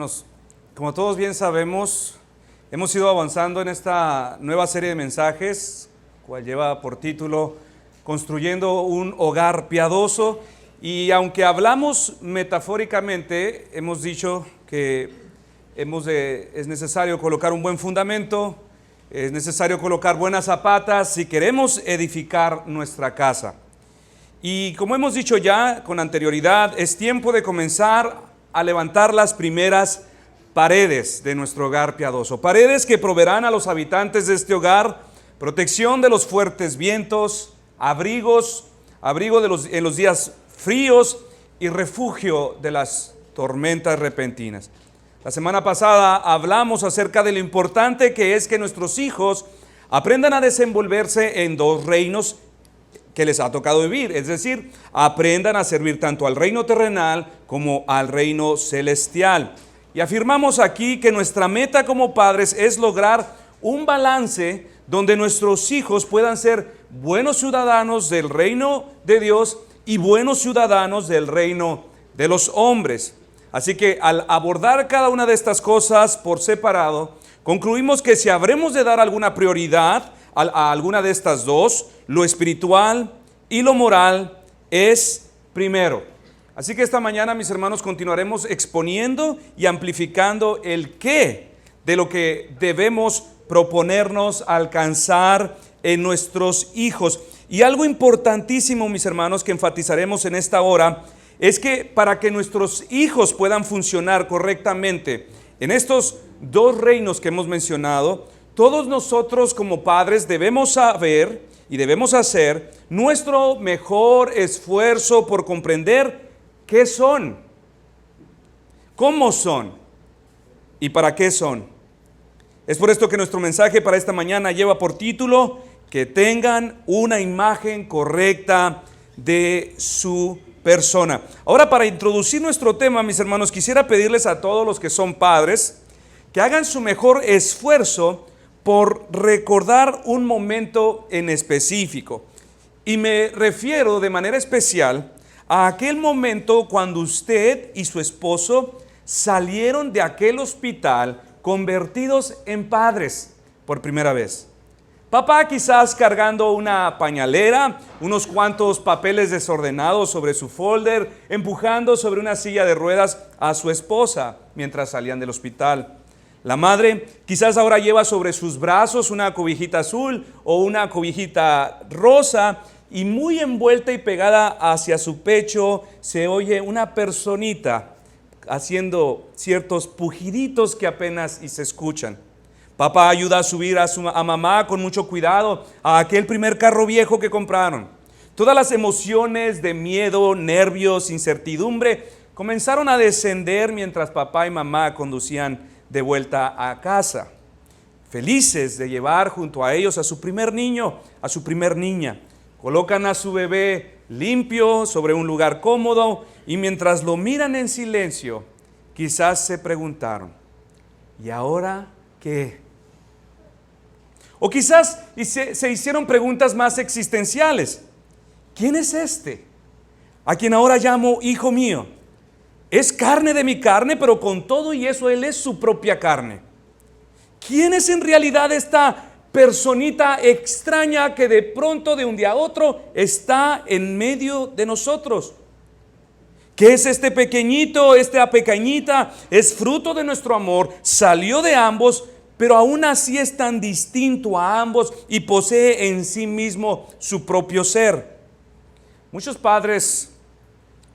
hermanos, como todos bien sabemos, hemos ido avanzando en esta nueva serie de mensajes, cual lleva por título Construyendo un hogar piadoso. Y aunque hablamos metafóricamente, hemos dicho que es necesario colocar un buen fundamento, es necesario colocar buenas zapatas si queremos edificar nuestra casa. Y como hemos dicho ya con anterioridad, es tiempo de comenzar a levantar las primeras paredes de nuestro hogar piadoso. Paredes que proveerán a los habitantes de este hogar protección de los fuertes vientos, abrigo en los días fríos y refugio de las tormentas repentinas. La semana pasada hablamos acerca de lo importante que es que nuestros hijos aprendan a desenvolverse en dos reinos que les ha tocado vivir, es decir, aprendan a servir tanto al reino terrenal como al reino celestial. Y afirmamos aquí que nuestra meta como padres es lograr un balance donde nuestros hijos puedan ser buenos ciudadanos del reino de Dios y buenos ciudadanos del reino de los hombres. Así que al abordar cada una de estas cosas por separado, concluimos que si habremos de dar alguna prioridad a alguna de estas dos, lo espiritual y lo moral es primero. Así que esta mañana, mis hermanos, continuaremos exponiendo y amplificando el qué de lo que debemos proponernos alcanzar en nuestros hijos. Y algo importantísimo, mis hermanos, que enfatizaremos en esta hora, es que para que nuestros hijos puedan funcionar correctamente en estos dos reinos que hemos mencionado, todos nosotros como padres debemos saber y debemos hacer nuestro mejor esfuerzo por comprender qué son, cómo son y para qué son. Es por esto que nuestro mensaje para esta mañana lleva por título que tengan una imagen correcta de su persona. Ahora, para introducir nuestro tema, mis hermanos, quisiera pedirles a todos los que son padres que hagan su mejor esfuerzo por recordar un momento en específico. Y me refiero de manera especial a aquel momento cuando usted y su esposo salieron de aquel hospital convertidos en padres por primera vez. Papá quizás cargando una pañalera, unos cuantos papeles desordenados sobre su folder, empujando sobre una silla de ruedas a su esposa mientras salían del hospital. La madre quizás ahora lleva sobre sus brazos una cobijita azul o una cobijita rosa y muy envuelta y pegada hacia su pecho se oye una personita haciendo ciertos pujiditos que apenas y se escuchan. Papá ayuda a subir a mamá con mucho cuidado a aquel primer carro viejo que compraron. Todas las emociones de miedo, nervios, incertidumbre comenzaron a descender mientras papá y mamá conducían de vuelta a casa, felices de llevar junto a ellos a su primer niño, a su primer niña. Colocan a su bebé limpio sobre un lugar cómodo y mientras lo miran en silencio, quizás se preguntaron, ¿y ahora qué? O quizás se hicieron preguntas más existenciales. ¿Quién es este? A quien ahora llamo hijo mío. Es carne de mi carne, pero con todo y eso Él es su propia carne. ¿Quién es en realidad esta personita extraña que de pronto de un día a otro está en medio de nosotros? ¿Qué es este pequeñito, esta pequeñita? Es fruto de nuestro amor, salió de ambos, pero aún así es tan distinto a ambos y posee en sí mismo su propio ser. Muchos padres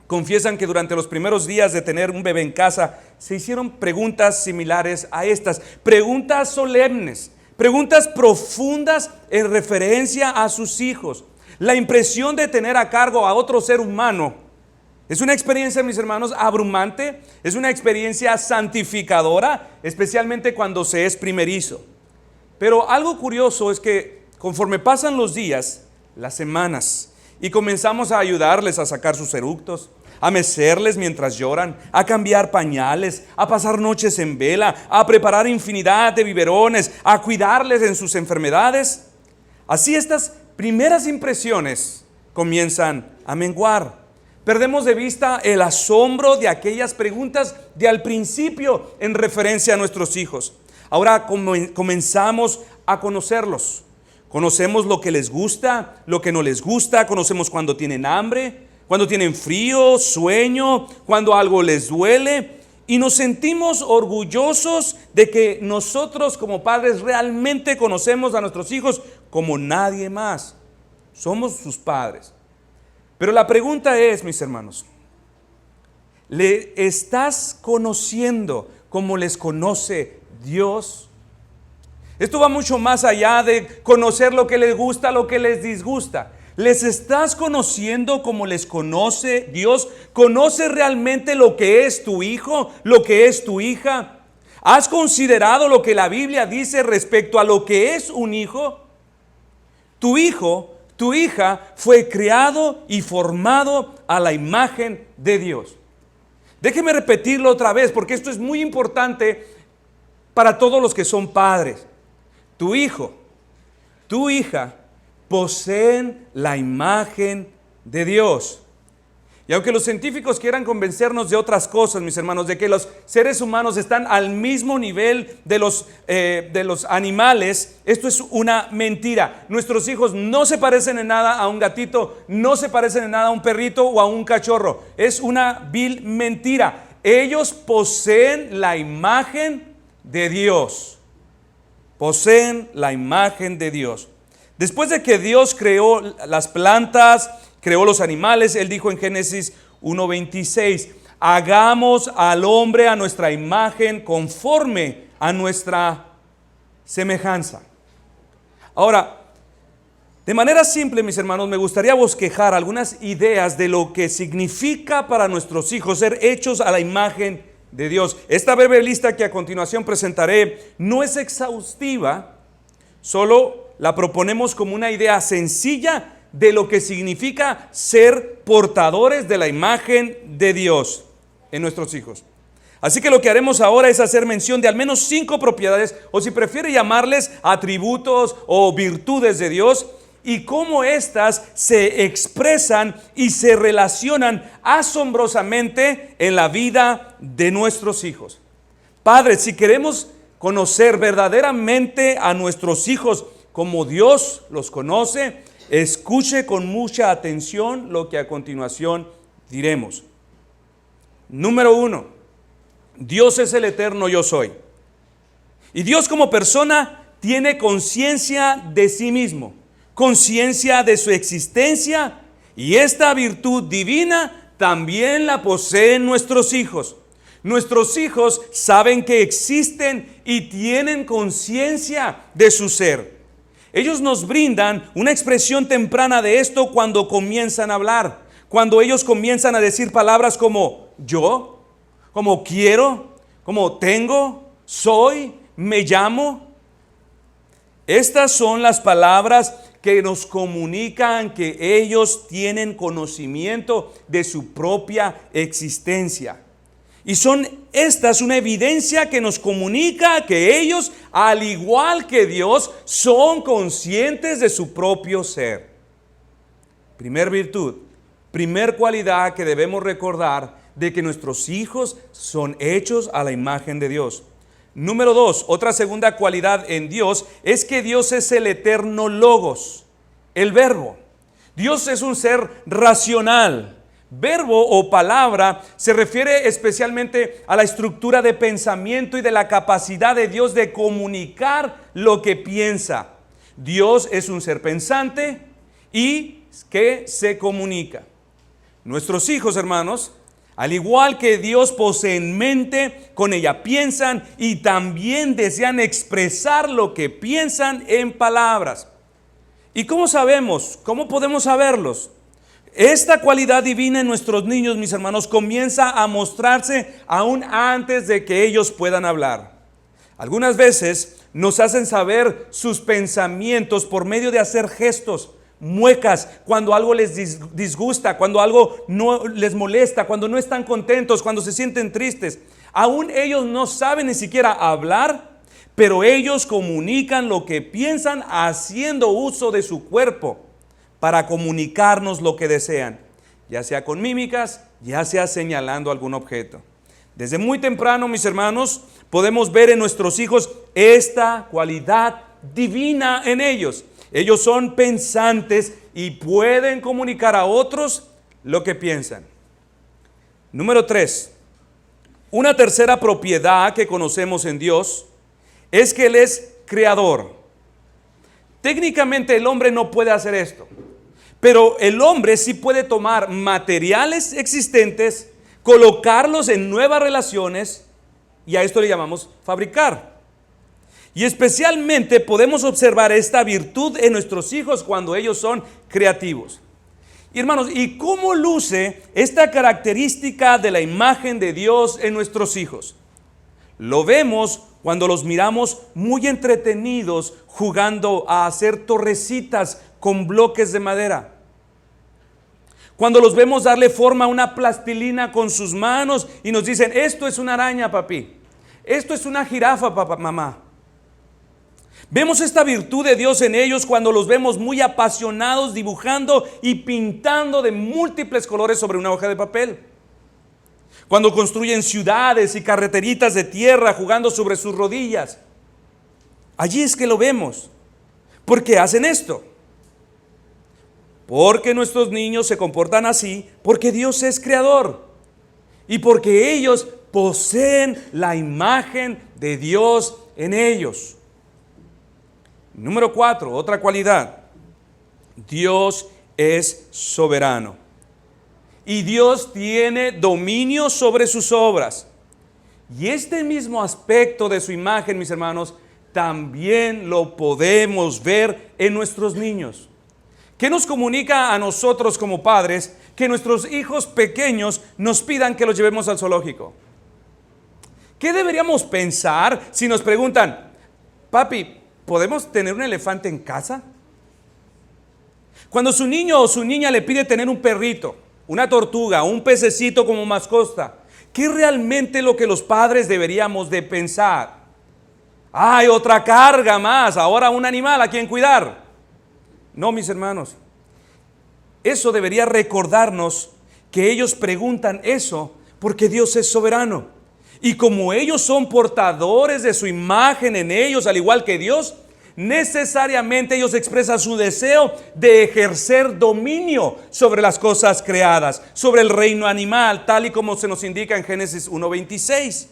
confiesan que durante los primeros días de tener un bebé en casa se hicieron preguntas similares a estas, preguntas solemnes, preguntas profundas en referencia a sus hijos. La impresión de tener a cargo a otro ser humano es una experiencia, mis hermanos, abrumante, es una experiencia santificadora, especialmente cuando se es primerizo. Pero algo curioso es que conforme pasan los días, las semanas, y comenzamos a ayudarles a sacar sus eructos, a mecerles mientras lloran, a cambiar pañales, a pasar noches en vela, a preparar infinidad de biberones, a cuidarles en sus enfermedades. Así estas primeras impresiones comienzan a menguar. Perdemos de vista el asombro de aquellas preguntas de al principio en referencia a nuestros hijos. Ahora comenzamos a conocerlos. Conocemos lo que les gusta, lo que no les gusta. Conocemos cuando tienen hambre, cuando tienen frío, sueño, cuando algo les duele. Y nos sentimos orgullosos de que nosotros como padres realmente conocemos a nuestros hijos como nadie más. Somos sus padres. Pero la pregunta es, mis hermanos, ¿le estás conociendo como les conoce Dios? Esto va mucho más allá de conocer lo que les gusta, lo que les disgusta. ¿Les estás conociendo como les conoce Dios? ¿Conoces realmente lo que es tu hijo, lo que es tu hija? ¿Has considerado lo que la Biblia dice respecto a lo que es un hijo? Tu hijo, tu hija fue creado y formado a la imagen de Dios. Déjeme repetirlo otra vez porque esto es muy importante para todos los que son padres. Tu hijo, tu hija poseen la imagen de Dios. Y aunque los científicos quieran convencernos de otras cosas, mis hermanos, de que los seres humanos están al mismo nivel de los animales, esto es una mentira. Nuestros hijos no se parecen en nada a un gatito, no se parecen en nada a un perrito o a un cachorro. Es una vil mentira. Ellos poseen la imagen de Dios. Poseen la imagen de Dios. Después de que Dios creó las plantas, creó los animales, Él dijo en Génesis 1:26, hagamos al hombre a nuestra imagen conforme a nuestra semejanza. Ahora, de manera simple, mis hermanos, me gustaría bosquejar algunas ideas de lo que significa para nuestros hijos ser hechos a la imagen de Dios. Esta breve lista que a continuación presentaré no es exhaustiva, solo la proponemos como una idea sencilla de lo que significa ser portadores de la imagen de Dios en nuestros hijos. Así que lo que haremos ahora es hacer mención de al menos 5 propiedades, o si prefiere llamarles atributos o virtudes de Dios, y cómo éstas se expresan y se relacionan asombrosamente en la vida de nuestros hijos. Padres, si queremos conocer verdaderamente a nuestros hijos como Dios los conoce, escuche con mucha atención lo que a continuación diremos. Número 1, Dios es el eterno yo soy. Y Dios como persona tiene conciencia de sí mismo, conciencia de su existencia, y esta virtud divina también la poseen nuestros hijos. Nuestros hijos saben que existen y tienen conciencia de su ser. Ellos nos brindan una expresión temprana de esto cuando comienzan a hablar, cuando ellos comienzan a decir palabras como yo, como quiero, como tengo, soy, me llamo. Estas son las palabras que nos comunican que ellos tienen conocimiento de su propia existencia. Y son estas una evidencia que nos comunica que ellos, al igual que Dios, son conscientes de su propio ser. Primer virtud, primer cualidad que debemos recordar de que nuestros hijos son hechos a la imagen de Dios. Número 2, otra segunda cualidad en Dios es que Dios es el eterno logos, el verbo. Dios es un ser racional. Verbo o palabra se refiere especialmente a la estructura de pensamiento y de la capacidad de Dios de comunicar lo que piensa. Dios es un ser pensante y que se comunica. Nuestros hijos, hermanos, al igual que Dios poseen mente, con ella piensan y también desean expresar lo que piensan en palabras. ¿Y cómo sabemos? ¿Cómo podemos saberlos? Esta cualidad divina en nuestros niños, mis hermanos, comienza a mostrarse aún antes de que ellos puedan hablar. Algunas veces nos hacen saber sus pensamientos por medio de hacer gestos, muecas, cuando algo les disgusta, cuando algo no les molesta, cuando no están contentos, cuando se sienten tristes. Aún ellos no saben ni siquiera hablar, pero ellos comunican lo que piensan haciendo uso de su cuerpo para comunicarnos lo que desean. ya sea con mímicas, ya sea señalando algún objeto. Desde muy temprano, mis hermanos, podemos ver en nuestros hijos esta cualidad divina en ellos. Ellos son pensantes y pueden comunicar a otros lo que piensan. Número 3. Una tercera propiedad que conocemos en Dios es que Él es creador. Técnicamente el hombre no puede hacer esto, pero el hombre sí puede tomar materiales existentes, colocarlos en nuevas relaciones, y a esto le llamamos fabricar. Y especialmente podemos observar esta virtud en nuestros hijos cuando ellos son creativos. Y hermanos, ¿y cómo luce esta característica de la imagen de Dios en nuestros hijos? Lo vemos cuando los miramos muy entretenidos jugando a hacer torrecitas con bloques de madera. Cuando los vemos darle forma a una plastilina con sus manos y nos dicen, esto es una araña, papi. Esto es una jirafa, papá, mamá. Vemos esta virtud de Dios en ellos cuando los vemos muy apasionados dibujando y pintando de múltiples colores sobre una hoja de papel. Cuando construyen ciudades y carreteritas de tierra jugando sobre sus rodillas. Allí es que lo vemos. ¿Por qué hacen esto? Porque nuestros niños se comportan así, porque Dios es creador y porque ellos poseen la imagen de Dios en ellos. Número 4, otra cualidad. Dios es soberano. Y Dios tiene dominio sobre sus obras. Y este mismo aspecto de su imagen, mis hermanos, también lo podemos ver en nuestros niños. ¿Qué nos comunica a nosotros como padres que nuestros hijos pequeños nos pidan que los llevemos al zoológico? ¿Qué deberíamos pensar si nos preguntan, papi, ¿podemos tener un elefante en casa? Cuando su niño o su niña le pide tener un perrito, una tortuga, un pececito como mascota, ¿qué es realmente lo que los padres deberíamos de pensar? ¡Ay, otra carga más! Ahora un animal a quien cuidar. No, mis hermanos. Eso debería recordarnos que ellos preguntan eso porque Dios es soberano. Y como ellos son portadores de su imagen en ellos, al igual que Dios, necesariamente ellos expresan su deseo de ejercer dominio sobre las cosas creadas, sobre el reino animal, tal y como se nos indica en Génesis 1:26.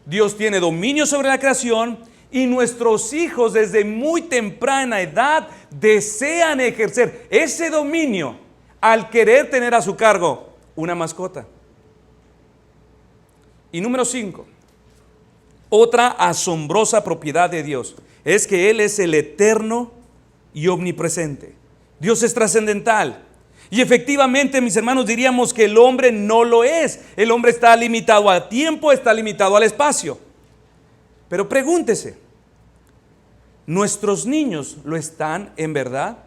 Dios tiene dominio sobre la creación y nuestros hijos desde muy temprana edad desean ejercer ese dominio al querer tener a su cargo una mascota. Y número 5, otra asombrosa propiedad de Dios es que Él es el eterno y omnipresente. Dios es trascendental. Y efectivamente, mis hermanos, diríamos que el hombre no lo es. El hombre está limitado al tiempo, está limitado al espacio. Pero pregúntese, ¿nuestros niños lo están en verdad?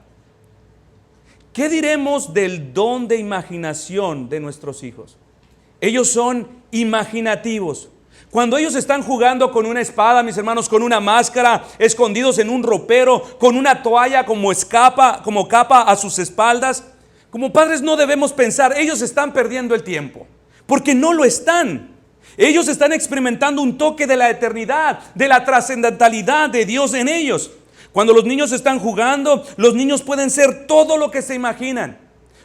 ¿Qué diremos del don de imaginación de nuestros hijos? Ellos son imaginativos. Cuando ellos están jugando con una espada, mis hermanos, con una máscara, escondidos en un ropero, con una toalla como capa a sus espaldas, como padres no debemos pensar, ellos están perdiendo el tiempo, porque no lo están. Ellos están experimentando un toque de la eternidad, de la trascendentalidad de Dios en ellos. Cuando los niños están jugando, los niños pueden ser todo lo que se imaginan.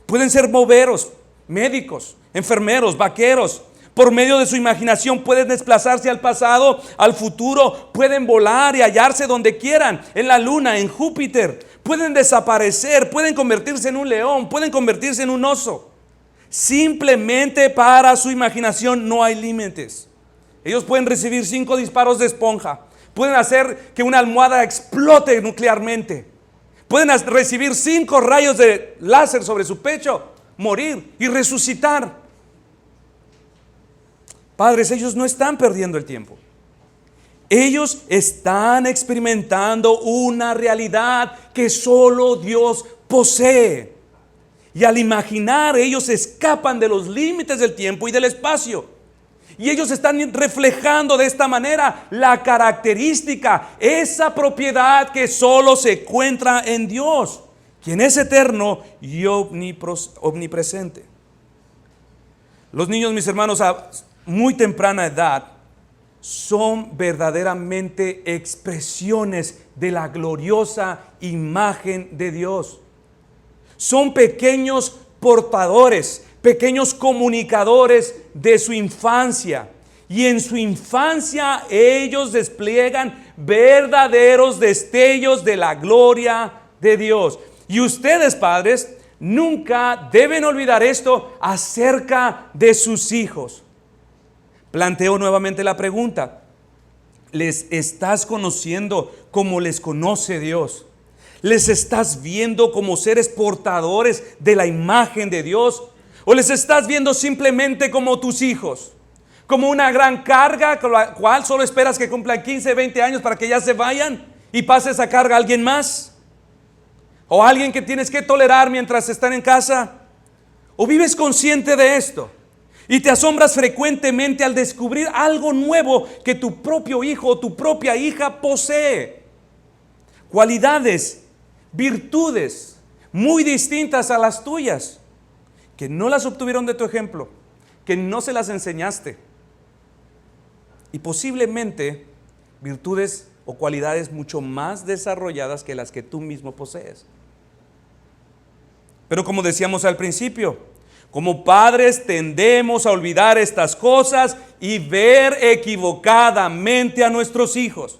Pueden ser bomberos, médicos, enfermeros, vaqueros. Por medio de su imaginación pueden desplazarse al pasado, al futuro, pueden volar y hallarse donde quieran, en la luna, en Júpiter. Pueden desaparecer, pueden convertirse en un león, pueden convertirse en un oso. Simplemente para su imaginación no hay límites. Ellos pueden recibir 5 disparos de esponja, pueden hacer que una almohada explote nuclearmente, pueden recibir 5 rayos de láser sobre su pecho, morir y resucitar. Padres, ellos no están perdiendo el tiempo. Ellos están experimentando una realidad que solo Dios posee. Y al imaginar, ellos escapan de los límites del tiempo y del espacio. Y ellos están reflejando de esta manera la característica, esa propiedad que solo se encuentra en Dios, quien es eterno y omnipresente. Los niños, mis hermanos, a muy temprana edad, son verdaderamente expresiones de la gloriosa imagen de Dios. Son pequeños portadores, pequeños comunicadores de su infancia. Y en su infancia ellos despliegan verdaderos destellos de la gloria de Dios. Y ustedes, padres, nunca deben olvidar esto acerca de sus hijos. Planteo nuevamente la pregunta: ¿les estás conociendo como les conoce Dios? ¿Les estás viendo como seres portadores de la imagen de Dios? ¿O les estás viendo simplemente como tus hijos? Como una gran carga con la cual solo esperas que cumplan 15, 20 años para que ya se vayan y pase esa carga a alguien más. O alguien que tienes que tolerar mientras están en casa. ¿O vives consciente de esto? Y te asombras frecuentemente al descubrir algo nuevo que tu propio hijo o tu propia hija posee. Cualidades, virtudes muy distintas a las tuyas, que no las obtuvieron de tu ejemplo, que no se las enseñaste. Y posiblemente virtudes o cualidades mucho más desarrolladas que las que tú mismo posees. Pero como decíamos al principio, como padres tendemos a olvidar estas cosas y ver equivocadamente a nuestros hijos,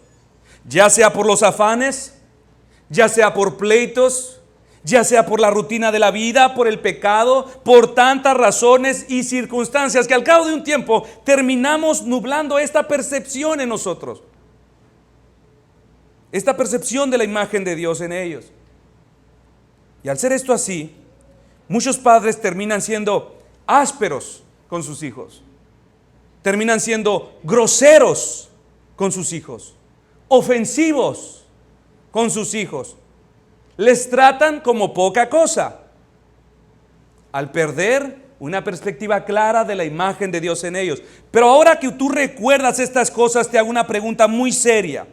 ya sea por los afanes, ya sea por pleitos, ya sea por la rutina de la vida, por el pecado, por tantas razones y circunstancias que al cabo de un tiempo terminamos nublando esta percepción en nosotros, esta percepción de la imagen de Dios en ellos. Y al ser esto así, muchos padres terminan siendo ásperos con sus hijos, terminan siendo groseros con sus hijos, ofensivos con sus hijos. Les tratan como poca cosa, al perder una perspectiva clara de la imagen de Dios en ellos. Pero ahora que tú recuerdas estas cosas, te hago una pregunta muy seria.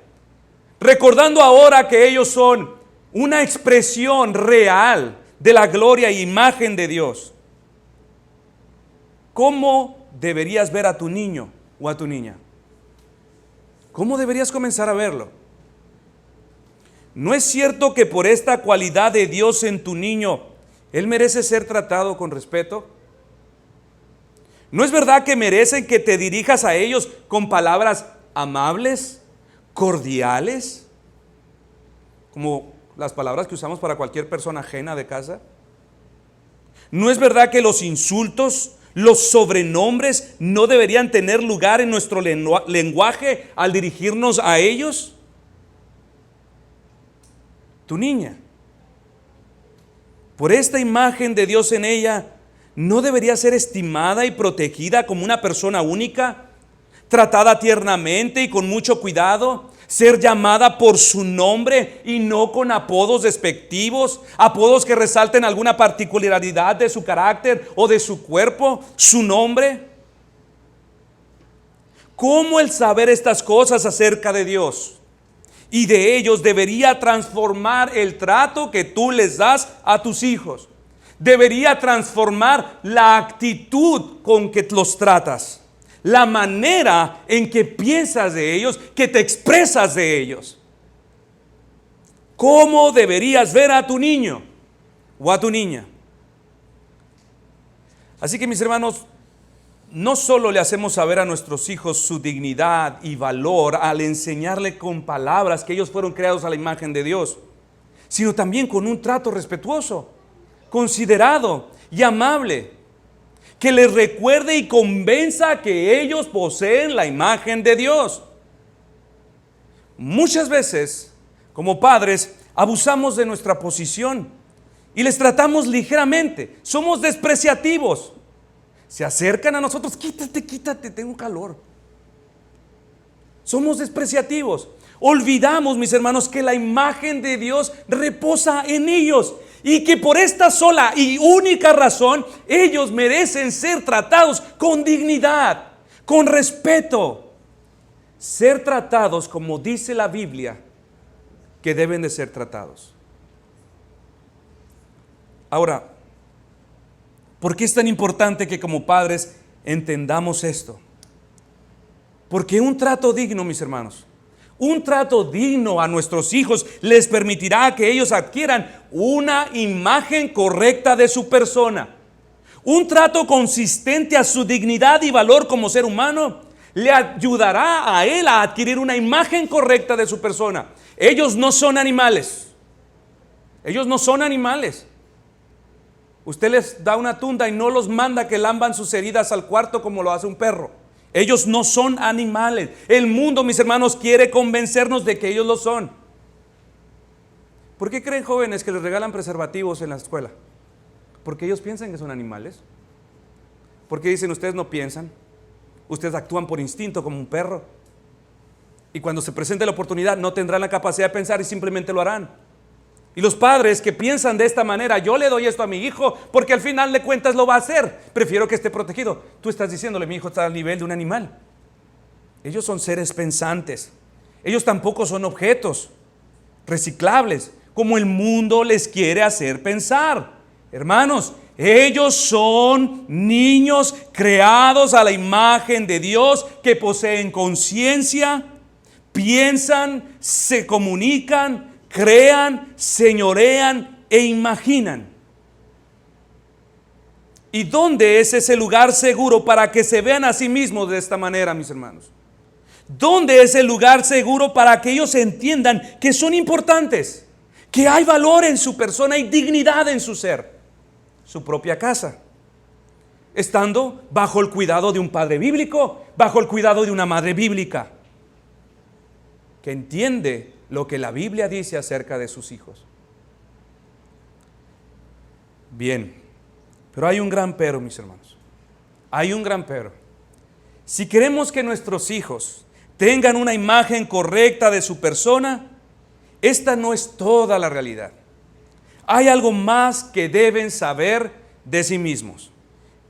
Recordando ahora que ellos son una expresión real de la gloria e imagen de Dios, ¿cómo deberías ver a tu niño o a tu niña? ¿Cómo deberías comenzar a verlo? ¿No es cierto que por esta cualidad de Dios en tu niño, él merece ser tratado con respeto? ¿No es verdad que merecen que te dirijas a ellos con palabras amables, cordiales, como las palabras que usamos para cualquier persona ajena de casa? ¿No es verdad que los insultos, los sobrenombres no deberían tener lugar en nuestro lenguaje al dirigirnos a ellos? Tu niña, por esta imagen de Dios en ella, ¿no debería ser estimada y protegida como una persona única, tratada tiernamente y con mucho cuidado, ser llamada por su nombre y no con apodos despectivos, apodos que resalten alguna particularidad de su carácter o de su cuerpo, su nombre? ¿Cómo el saber estas cosas acerca de Dios y de ellos debería transformar el trato que tú les das a tus hijos? Debería transformar la actitud con que los tratas, la manera en que piensas de ellos, que te expresas de ellos. ¿Cómo deberías ver a tu niño o a tu niña? Así que, mis hermanos, no solo le hacemos saber a nuestros hijos su dignidad y valor al enseñarle con palabras que ellos fueron creados a la imagen de Dios, sino también con un trato respetuoso, considerado y amable, que les recuerde y convenza que ellos poseen la imagen de Dios. Muchas veces, como padres, abusamos de nuestra posición y les tratamos ligeramente, somos despreciativos. Se acercan a nosotros, quítate, tengo calor. Somos despreciativos. Olvidamos, mis hermanos, que la imagen de Dios reposa en ellos y que por esta sola y única razón ellos merecen ser tratados con dignidad, con respeto, ser tratados como dice la Biblia que deben de ser tratados. Ahora, ¿por qué es tan importante que como padres entendamos esto. Porque un trato digno, mis hermanos, un trato digno a nuestros hijos les permitirá que ellos adquieran una imagen correcta de su persona. Un trato consistente a su dignidad y valor como ser humano le ayudará a él a adquirir una imagen correcta de su persona. Ellos no son animales. Ellos no son animales. Usted les da una tunda y no los manda que lamban sus heridas al cuarto como lo hace un perro. Ellos no son animales. El mundo, mis hermanos, quiere convencernos de que ellos lo son. ¿Por qué creen, jóvenes, que les regalan preservativos en la escuela? Porque ellos piensan que son animales. Porque dicen, ustedes no piensan, ustedes actúan por instinto como un perro. Y cuando se presente la oportunidad no tendrán la capacidad de pensar y simplemente lo harán. Y los padres que piensan de esta manera, yo le doy esto a mi hijo porque al final de cuentas lo va a hacer, prefiero que esté protegido. Tú estás diciéndole, mi hijo está al nivel de un animal. Ellos son seres pensantes. Ellos tampoco son objetos reciclables como el mundo les quiere hacer pensar. Hermanos, ellos son niños creados a la imagen de Dios que poseen conciencia, piensan, se comunican, crean, señorean e imaginan. ¿Y dónde es ese lugar seguro para que se vean a sí mismos de esta manera, mis hermanos? ¿Dónde es el lugar seguro para que ellos entiendan que son importantes, que hay valor en su persona y dignidad en su ser? Su propia casa, estando bajo el cuidado de un padre bíblico, bajo el cuidado de una madre bíblica, que entiende lo que la Biblia dice acerca de sus hijos. Bien, pero hay un gran pero, mis hermanos. Hay un gran pero. Si queremos que nuestros hijos tengan una imagen correcta de su persona, esta no es toda la realidad. Hay algo más que deben saber de sí mismos.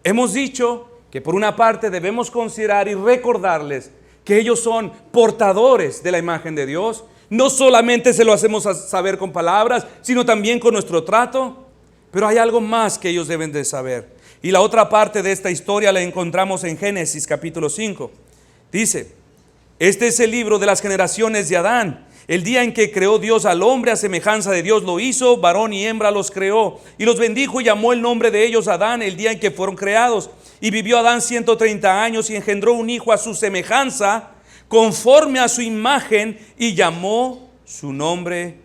Hemos dicho que por una parte debemos considerar y recordarles que ellos son portadores de la imagen de Dios. No solamente se lo hacemos saber con palabras, sino también con nuestro trato. Pero hay algo más que ellos deben de saber. Y la otra parte de esta historia la encontramos en Génesis capítulo 5. Dice, este es el libro de las generaciones de Adán. El día en que creó Dios al hombre, a semejanza de Dios lo hizo, varón y hembra los creó. Y los bendijo y llamó el nombre de ellos Adán el día en que fueron creados. Y vivió Adán 130 años y engendró un hijo a su semejanza, conforme a su imagen, y llamó su nombre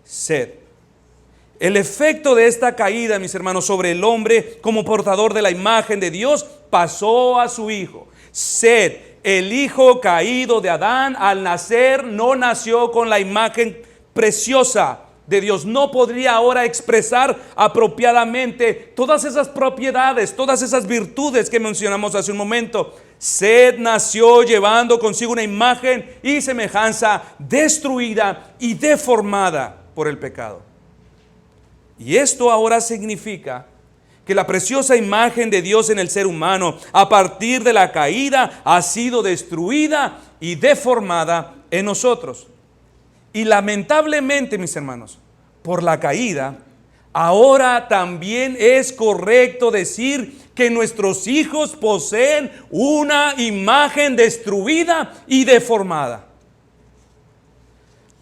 Set. El efecto de esta caída, mis hermanos, sobre el hombre como portador de la imagen de Dios, pasó a su hijo. Set, el hijo caído de Adán, al nacer no nació con la imagen preciosa de Dios. No podría ahora expresar apropiadamente todas esas propiedades, todas esas virtudes que mencionamos hace un momento. Set nació llevando consigo una imagen y semejanza destruida y deformada por el pecado. Y esto ahora significa que la preciosa imagen de Dios en el ser humano, a partir de la caída, ha sido destruida y deformada en nosotros. Y lamentablemente, mis hermanos, por la caída, ahora también es correcto decir que nuestros hijos poseen una imagen destruida y deformada.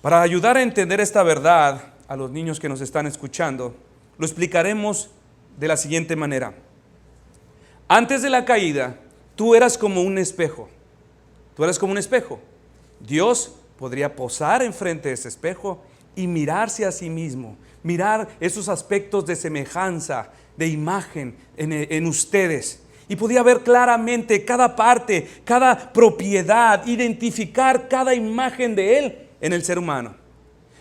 Para ayudar a entender esta verdad a los niños que nos están escuchando, lo explicaremos de la siguiente manera. Antes de la caída, tú eras como un espejo. Tú eras como un espejo. Dios podría posar enfrente de ese espejo y mirarse a sí mismo, mirar esos aspectos de semejanza, de imagen en ustedes. Y podía ver claramente cada parte, cada propiedad, identificar cada imagen de Él en el ser humano.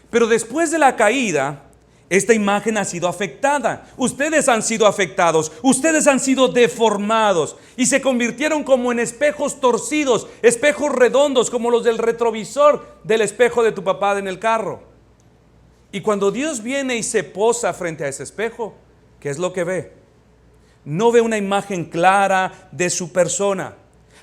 Pero después de la caída, esta imagen ha sido afectada. Ustedes han sido afectados, ustedes han sido deformados y se convirtieron como en espejos torcidos, espejos redondos como los del retrovisor del espejo de tu papá en el carro. Y cuando Dios viene y se posa frente a ese espejo, ¿qué es lo que ve? No ve una imagen clara de su persona.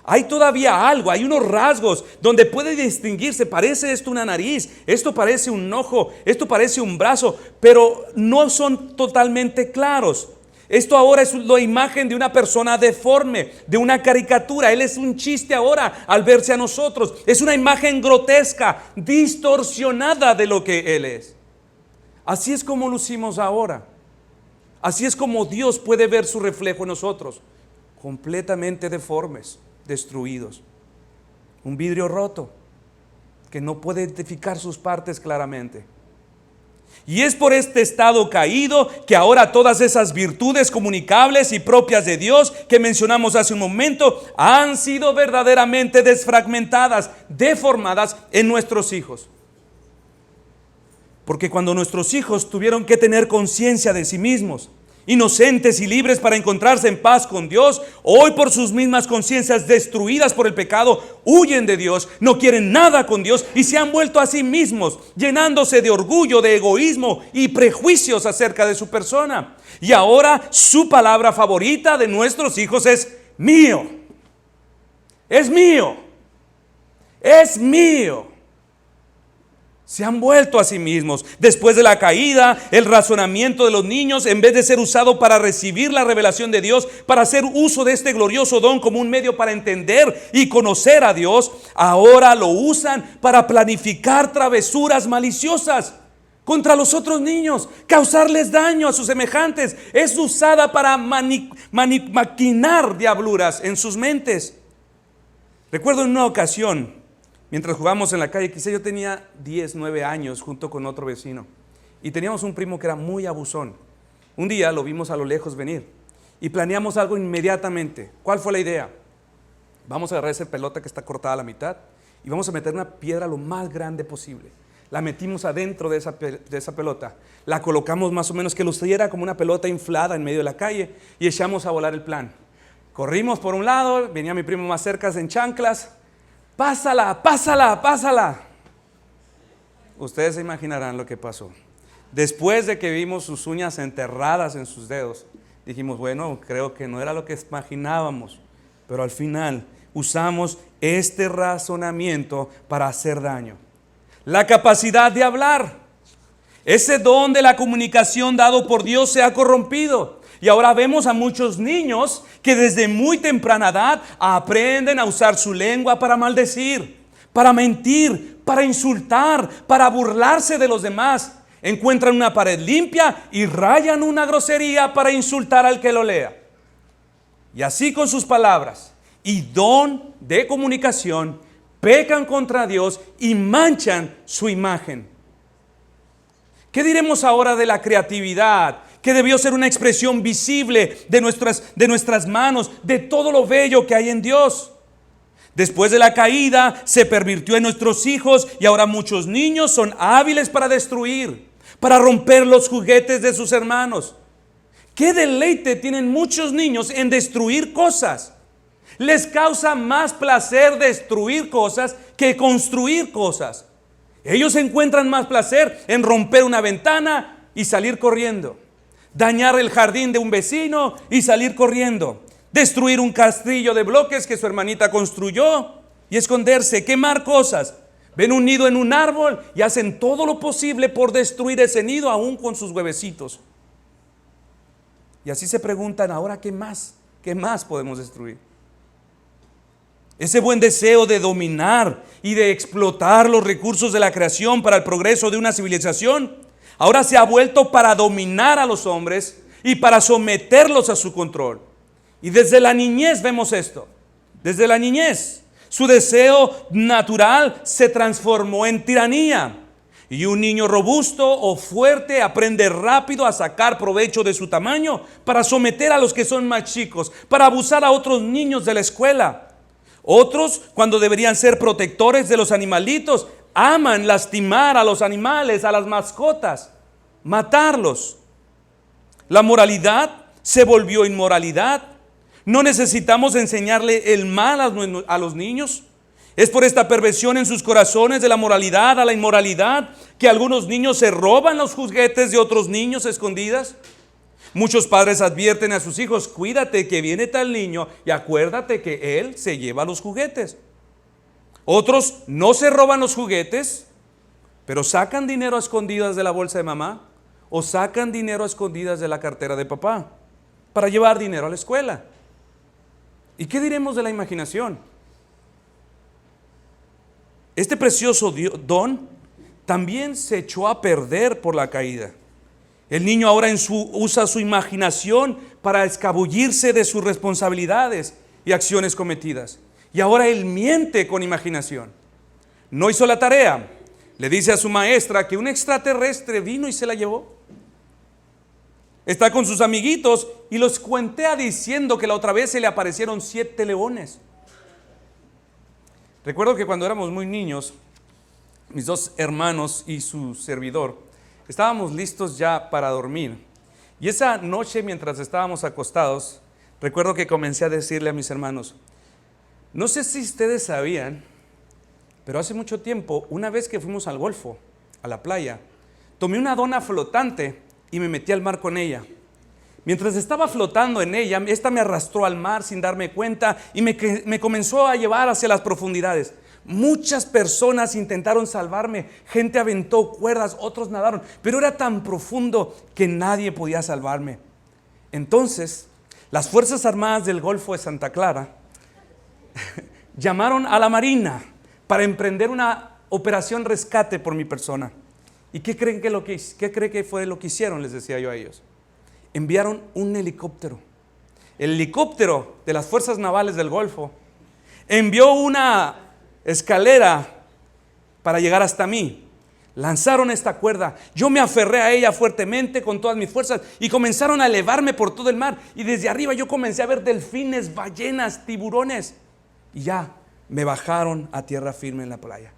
Hay todavía algo, hay unos rasgos donde puede distinguirse. Parece esto una nariz, esto parece un ojo, esto parece un brazo, pero no son totalmente claros. Esto ahora es la imagen de una persona deforme, de una caricatura. Él es un chiste ahora al verse a nosotros. Es una imagen grotesca, distorsionada de lo que Él es. Así es como lucimos ahora. Así es como Dios puede ver su reflejo en nosotros, completamente deformes, destruidos. Un vidrio roto que no puede identificar sus partes claramente. Y es por este estado caído que ahora todas esas virtudes comunicables y propias de Dios que mencionamos hace un momento han sido verdaderamente desfragmentadas, deformadas en nuestros hijos. Porque cuando nuestros hijos tuvieron que tener conciencia de sí mismos, inocentes y libres para encontrarse en paz con Dios, hoy por sus mismas conciencias destruidas por el pecado, huyen de Dios, no quieren nada con Dios y se han vuelto a sí mismos, llenándose de orgullo, de egoísmo y prejuicios acerca de su persona. Y ahora su palabra favorita de nuestros hijos es mío. Es mío. Es mío. Se han vuelto a sí mismos. Después de la caída, el razonamiento de los niños, en vez de ser usado para recibir la revelación de Dios, para hacer uso de este glorioso don como un medio para entender y conocer a Dios, ahora lo usan para planificar travesuras maliciosas contra los otros niños, causarles daño a sus semejantes. Es usada para maquinar diabluras en sus mentes. Recuerdo en una ocasión, mientras jugábamos en la calle, quizá yo tenía 10, 9 años junto con otro vecino. Y teníamos un primo que era muy abusón. Un día lo vimos a lo lejos venir y planeamos algo inmediatamente. ¿Cuál fue la idea? Vamos a agarrar esa pelota que está cortada a la mitad y vamos a meter una piedra lo más grande posible. La metimos adentro de esa pelota. La colocamos más o menos que luciera como una pelota inflada en medio de la calle y echamos a volar el plan. Corrimos por un lado, venía mi primo más cerca en chanclas. Pásala, pásala, pásala. Ustedes se imaginarán lo que pasó. Después de que vimos sus uñas enterradas en sus dedos, dijimos, bueno, creo que no era lo que imaginábamos, pero al final usamos este razonamiento para hacer daño. La capacidad de hablar, ese don de la comunicación dado por Dios se ha corrompido. Y ahora vemos a muchos niños que desde muy temprana edad aprenden a usar su lengua para maldecir, para mentir, para insultar, para burlarse de los demás. Encuentran una pared limpia y rayan una grosería para insultar al que lo lea. Y así con sus palabras y don de comunicación pecan contra Dios y manchan su imagen. ¿Qué diremos ahora de la creatividad, que debió ser una expresión visible de nuestras manos, de todo lo bello que hay en Dios? Después de la caída se pervirtió en nuestros hijos y ahora muchos niños son hábiles para destruir, para romper los juguetes de sus hermanos. ¿Qué deleite tienen muchos niños en destruir cosas? Les causa más placer destruir cosas que construir cosas. Ellos encuentran más placer en romper una ventana y salir corriendo, dañar el jardín de un vecino y salir corriendo, destruir un castillo de bloques que su hermanita construyó y esconderse, quemar cosas. Ven un nido en un árbol y hacen todo lo posible por destruir ese nido aún con sus huevecitos. Y así se preguntan, ahora ¿qué más? ¿Qué más podemos destruir? Ese buen deseo de dominar y de explotar los recursos de la creación para el progreso de una civilización, ahora se ha vuelto para dominar a los hombres y para someterlos a su control. Y desde la niñez vemos esto. Desde la niñez, su deseo natural se transformó en tiranía. Y un niño robusto o fuerte aprende rápido a sacar provecho de su tamaño para someter a los que son más chicos, para abusar a otros niños de la escuela. Otros, cuando deberían ser protectores de los animalitos, aman lastimar a los animales, a las mascotas, matarlos. La moralidad se volvió inmoralidad. No necesitamos enseñarle el mal a los niños. Es por esta perversión en sus corazones de la moralidad a la inmoralidad que algunos niños se roban los juguetes de otros niños escondidas. Muchos padres advierten a sus hijos, cuídate que viene tal niño y acuérdate que él se lleva los juguetes. Otros no se roban los juguetes, pero sacan dinero a escondidas de la bolsa de mamá o sacan dinero a escondidas de la cartera de papá. para llevar dinero a la escuela. ¿Y qué diremos de la imaginación? Este precioso don también se echó a perder por la caída. El niño ahora usa su imaginación para escabullirse de sus responsabilidades y acciones cometidas. Y ahora él miente con imaginación. No hizo la tarea. Le dice a su maestra que un extraterrestre vino y se la llevó. Está con sus amiguitos y los cuentea diciendo que la otra vez se le aparecieron 7 leones. Recuerdo que cuando éramos muy niños, mis 2 hermanos y su servidor, estábamos listos ya para dormir. Y esa noche, mientras estábamos acostados, recuerdo que comencé a decirle a mis hermanos, no sé si ustedes sabían, pero hace mucho tiempo, una vez que fuimos al Golfo, a la playa, tomé una dona flotante y me metí al mar con ella. Mientras estaba flotando en ella, esta me arrastró al mar sin darme cuenta y me comenzó a llevar hacia las profundidades. Muchas personas intentaron salvarme, gente aventó cuerdas, otros nadaron, pero era tan profundo que nadie podía salvarme. Entonces, las Fuerzas Armadas del Golfo de Santa Clara llamaron a la Marina para emprender una operación rescate por mi persona. ¿Y qué creen que fue lo que hicieron? Les decía yo a ellos. Enviaron un helicóptero. El helicóptero de las Fuerzas Navales del Golfo envió una escalera para llegar hasta mí. Lanzaron esta cuerda. Yo me aferré a ella fuertemente con todas mis fuerzas y comenzaron a elevarme por todo el mar. Y desde arriba yo comencé a ver delfines, ballenas, tiburones. Y ya me bajaron a tierra firme en la playa.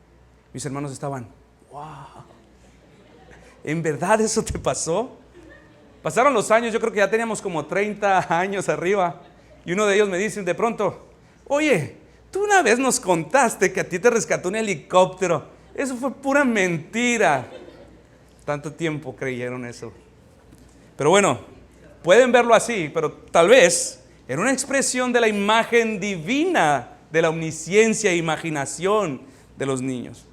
Mis hermanos estaban, wow, ¿en verdad eso te pasó? Pasaron los años, yo creo que ya teníamos como 30 años arriba. Y uno de ellos me dice de pronto, oye, tú una vez nos contaste que a ti te rescató un helicóptero. Eso fue pura mentira. Tanto tiempo creyeron eso. Pero bueno, pueden verlo así, pero tal vez era una expresión de la imagen divina, de la omnisciencia e imaginación de los niños.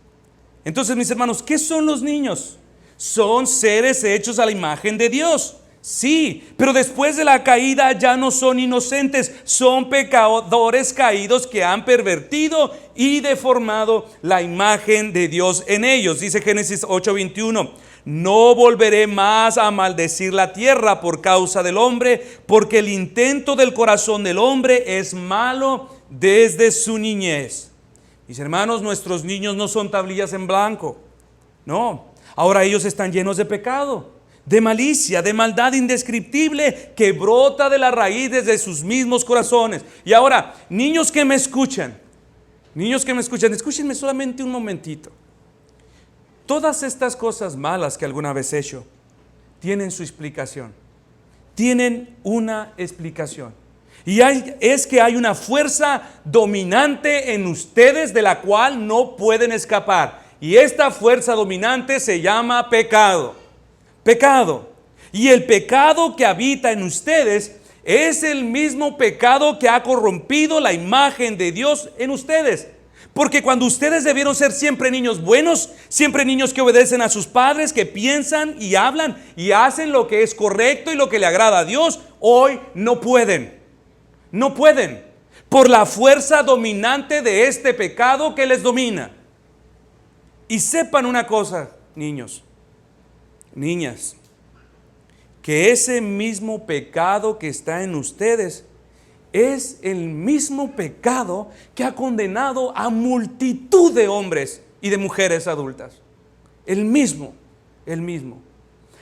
Entonces, mis hermanos, ¿qué son los niños? Son seres hechos a la imagen de Dios. Sí, pero después de la caída ya no son inocentes, son pecadores caídos que han pervertido y deformado la imagen de Dios en ellos. Dice Génesis 8:21, no volveré más a maldecir la tierra por causa del hombre, porque el intento del corazón del hombre es malo desde su niñez. Mis hermanos, nuestros niños no son tablillas en blanco, no. Ahora ellos están llenos de pecado, de malicia, de maldad indescriptible que brota de la raíz de sus mismos corazones. Y ahora, niños que me escuchan, escúchenme solamente un momentito. Todas estas cosas malas que alguna vez he hecho tienen su explicación, tienen una explicación. Y es que hay una fuerza dominante en ustedes de la cual no pueden escapar. Y esta fuerza dominante se llama pecado. Pecado. Y el pecado que habita en ustedes es el mismo pecado que ha corrompido la imagen de Dios en ustedes. Porque cuando ustedes debieron ser siempre niños buenos, siempre niños que obedecen a sus padres, que piensan y hablan y hacen lo que es correcto y lo que le agrada a Dios, hoy no pueden. No pueden. Por la fuerza dominante de este pecado que les domina. Y sepan una cosa, niños, niñas, que ese mismo pecado que está en ustedes es el mismo pecado que ha condenado a multitud de hombres y de mujeres adultas. El mismo.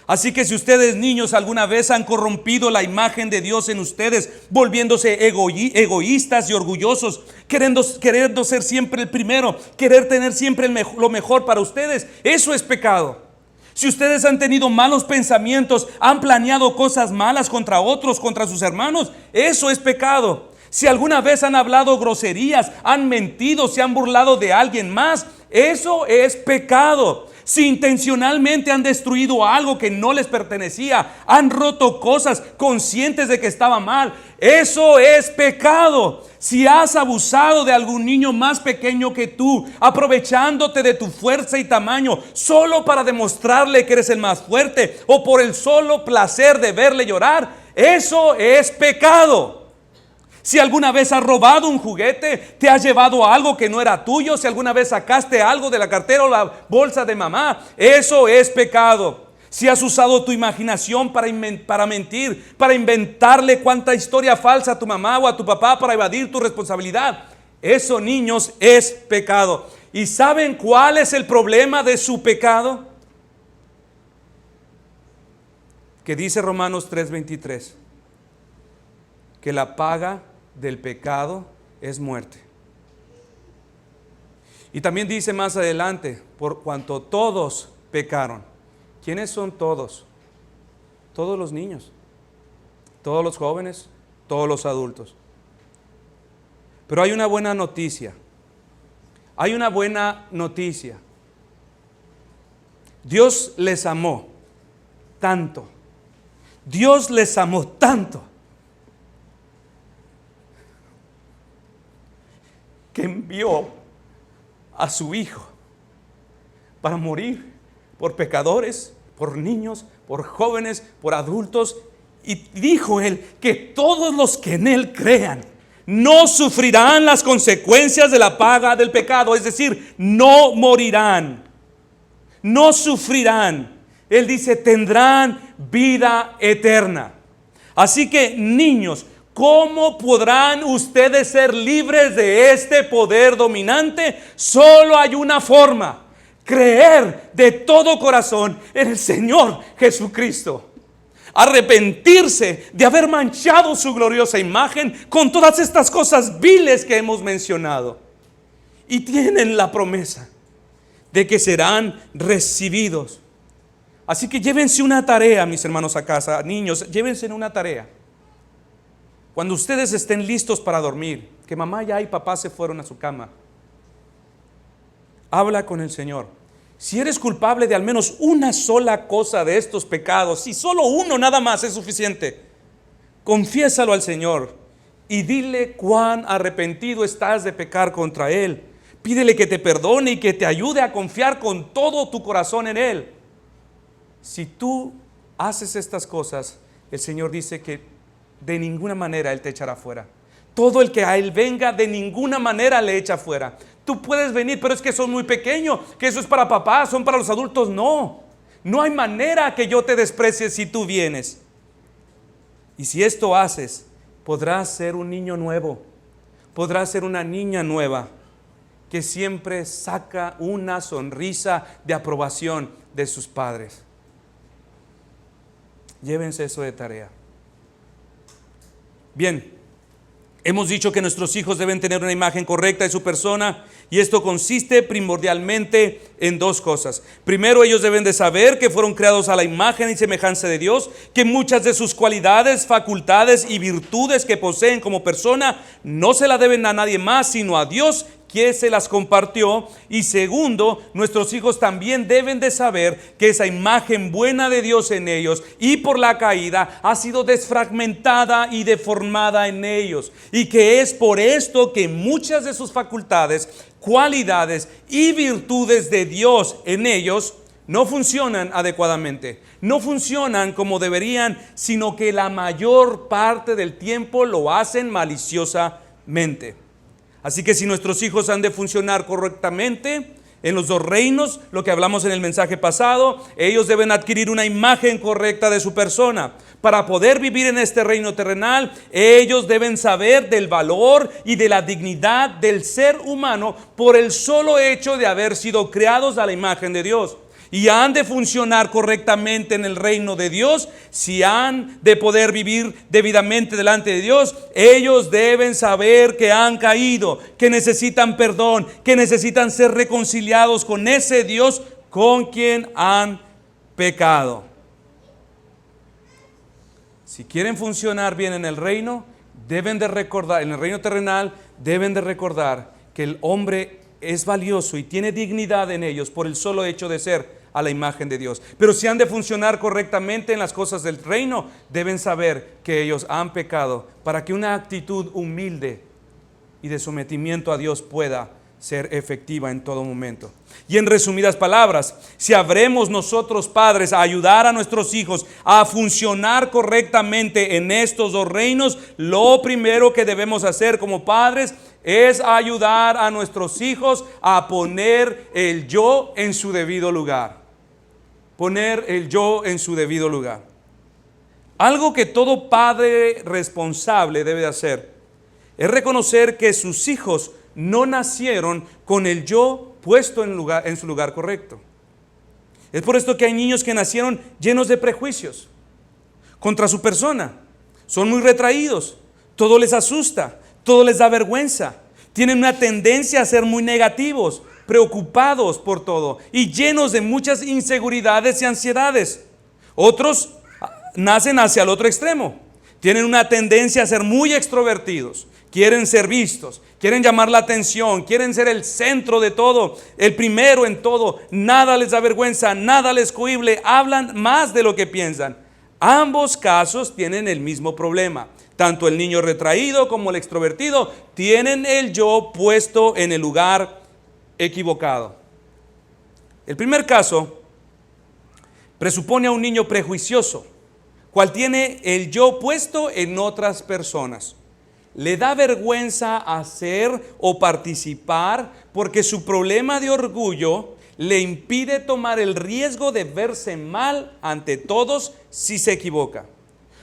Así que si ustedes niños alguna vez han corrompido la imagen de Dios en ustedes, volviéndose egoístas y orgullosos, queriendo ser siempre el primero, querer tener siempre lo mejor para ustedes, eso es pecado. Si ustedes han tenido malos pensamientos, han planeado cosas malas contra otros, contra sus hermanos, eso es pecado. Si alguna vez han hablado groserías, han mentido, se han burlado de alguien más, eso es pecado. Si intencionalmente han destruido algo que no les pertenecía, han roto cosas conscientes de que estaba mal, eso es pecado. Si has abusado de algún niño más pequeño que tú, aprovechándote de tu fuerza y tamaño solo para demostrarle que eres el más fuerte o por el solo placer de verle llorar, eso es pecado. Si alguna vez has robado un juguete, te has llevado algo que no era tuyo, si alguna vez sacaste algo de la cartera o la bolsa de mamá, eso es pecado. Si has usado tu imaginación para mentir, para inventarle cuánta historia falsa a tu mamá o a tu papá para evadir tu responsabilidad, eso, niños, es pecado. ¿Y saben cuál es el problema de su pecado? Que dice Romanos 3:23, que la paga del pecado es muerte. Y también dice más adelante, por cuanto todos pecaron. ¿Quiénes son todos? Todos los niños, todos los jóvenes, todos los adultos. Pero hay una buena noticia. Hay una buena noticia. Dios les amó tanto. Dios les amó tanto que envió a su Hijo para morir por pecadores, por niños, por jóvenes, por adultos. Y dijo Él que todos los que en Él crean no sufrirán las consecuencias de la paga del pecado. Es decir, no morirán, no sufrirán. Él dice, tendrán vida eterna. Así que, niños, ¿cómo podrán ustedes ser libres de este poder dominante? Solo hay una forma: creer de todo corazón en el Señor Jesucristo. Arrepentirse de haber manchado su gloriosa imagen con todas estas cosas viles que hemos mencionado. Y tienen la promesa de que serán recibidos. Así que llévense una tarea, mis hermanos, a casa. Niños, llévense una tarea. Cuando ustedes estén listos para dormir, que mamá ya y papá se fueron a su cama, habla con el Señor. Si eres culpable de al menos una sola cosa de estos pecados, si solo uno nada más es suficiente, confiésalo al Señor y dile cuán arrepentido estás de pecar contra Él. Pídele que te perdone y que te ayude a confiar con todo tu corazón en Él. Si tú haces estas cosas, el Señor dice que de ninguna manera Él te echará fuera. Todo el que a Él venga, de ninguna manera le echa fuera. Tú puedes venir, pero es que son muy pequeños, que eso es para papás, son para los adultos. No hay manera que yo te desprecie si tú vienes. Y si esto haces, podrás ser un niño nuevo, podrás ser una niña nueva, que siempre saca una sonrisa de aprobación de sus padres. Llévense eso de tarea. Bien, hemos dicho que nuestros hijos deben tener una imagen correcta de su persona, y esto consiste primordialmente en dos cosas. Primero, ellos deben de saber que fueron creados a la imagen y semejanza de Dios, que muchas de sus cualidades, facultades y virtudes que poseen como persona no se las deben a nadie más sino a Dios, que se las compartió. Y segundo, nuestros hijos también deben de saber que esa imagen buena de Dios en ellos y por la caída ha sido desfragmentada y deformada en ellos, y que es por esto que muchas de sus facultades, cualidades y virtudes de Dios en ellos no funcionan adecuadamente, no funcionan como deberían, sino que la mayor parte del tiempo lo hacen maliciosamente. Así que si nuestros hijos han de funcionar correctamente en los dos reinos, lo que hablamos en el mensaje pasado, ellos deben adquirir una imagen correcta de su persona. Para poder vivir en este reino terrenal, ellos deben saber del valor y de la dignidad del ser humano por el solo hecho de haber sido creados a la imagen de Dios. Y han de funcionar correctamente en el reino de Dios. Si han de poder vivir debidamente delante de Dios, ellos deben saber que han caído, que necesitan perdón, que necesitan ser reconciliados con ese Dios con quien han pecado. Si quieren funcionar bien en el reino, deben de recordar, en el reino terrenal, deben de recordar que el hombre es valioso y tiene dignidad en ellos por el solo hecho de ser a la imagen de Dios. Pero si han de funcionar correctamente en las cosas del reino, deben saber que ellos han pecado, para que una actitud humilde y de sometimiento a Dios pueda ser efectiva en todo momento. Y en resumidas palabras, si habremos nosotros padres a ayudar a nuestros hijos a funcionar correctamente en estos dos reinos, lo primero que debemos hacer como padres es ayudar a nuestros hijos a poner el yo en su debido lugar. Poner el yo en su debido lugar. Algo que todo padre responsable debe hacer es reconocer que sus hijos no nacieron con el yo puesto en su lugar correcto. Es por esto que hay niños que nacieron llenos de prejuicios contra su persona. Son muy retraídos, todo les asusta, todo les da vergüenza. Tienen una tendencia a ser muy negativos, preocupados por todo y llenos de muchas inseguridades y ansiedades. Otros nacen hacia el otro extremo. Tienen una tendencia a ser muy extrovertidos. Quieren ser vistos, quieren llamar la atención, quieren ser el centro de todo, el primero en todo. Nada les da vergüenza, nada les cohibe, hablan más de lo que piensan. Ambos casos tienen el mismo problema. Tanto el niño retraído como el extrovertido tienen el yo puesto en el lugar equivocado. El primer caso presupone a un niño prejuicioso, cual tiene el yo puesto en otras personas. Le da vergüenza hacer o participar porque su problema de orgullo le impide tomar el riesgo de verse mal ante todos si se equivoca.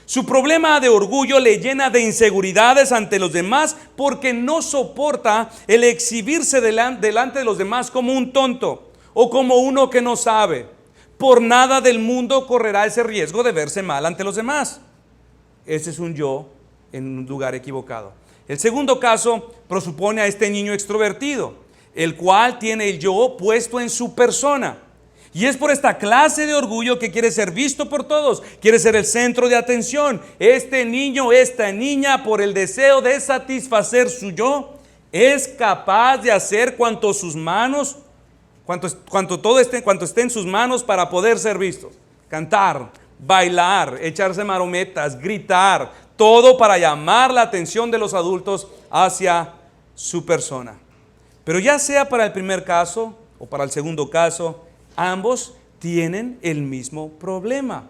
Su problema de orgullo le llena de inseguridades ante los demás porque no soporta el exhibirse delante de los demás como un tonto o como uno que no sabe. Por nada del mundo correrá ese riesgo de verse mal ante los demás. Ese es un yo en un lugar equivocado. El segundo caso presupone a este niño extrovertido, el cual tiene el yo puesto en su persona. Y es por esta clase de orgullo que quiere ser visto por todos, quiere ser el centro de atención. Este niño, esta niña, por el deseo de satisfacer su yo, es capaz de hacer cuanto esté en sus manos para poder ser visto. Cantar, bailar, echarse marometas, gritar, todo para llamar la atención de los adultos hacia su persona. Pero ya sea para el primer caso o para el segundo caso, ambos tienen el mismo problema.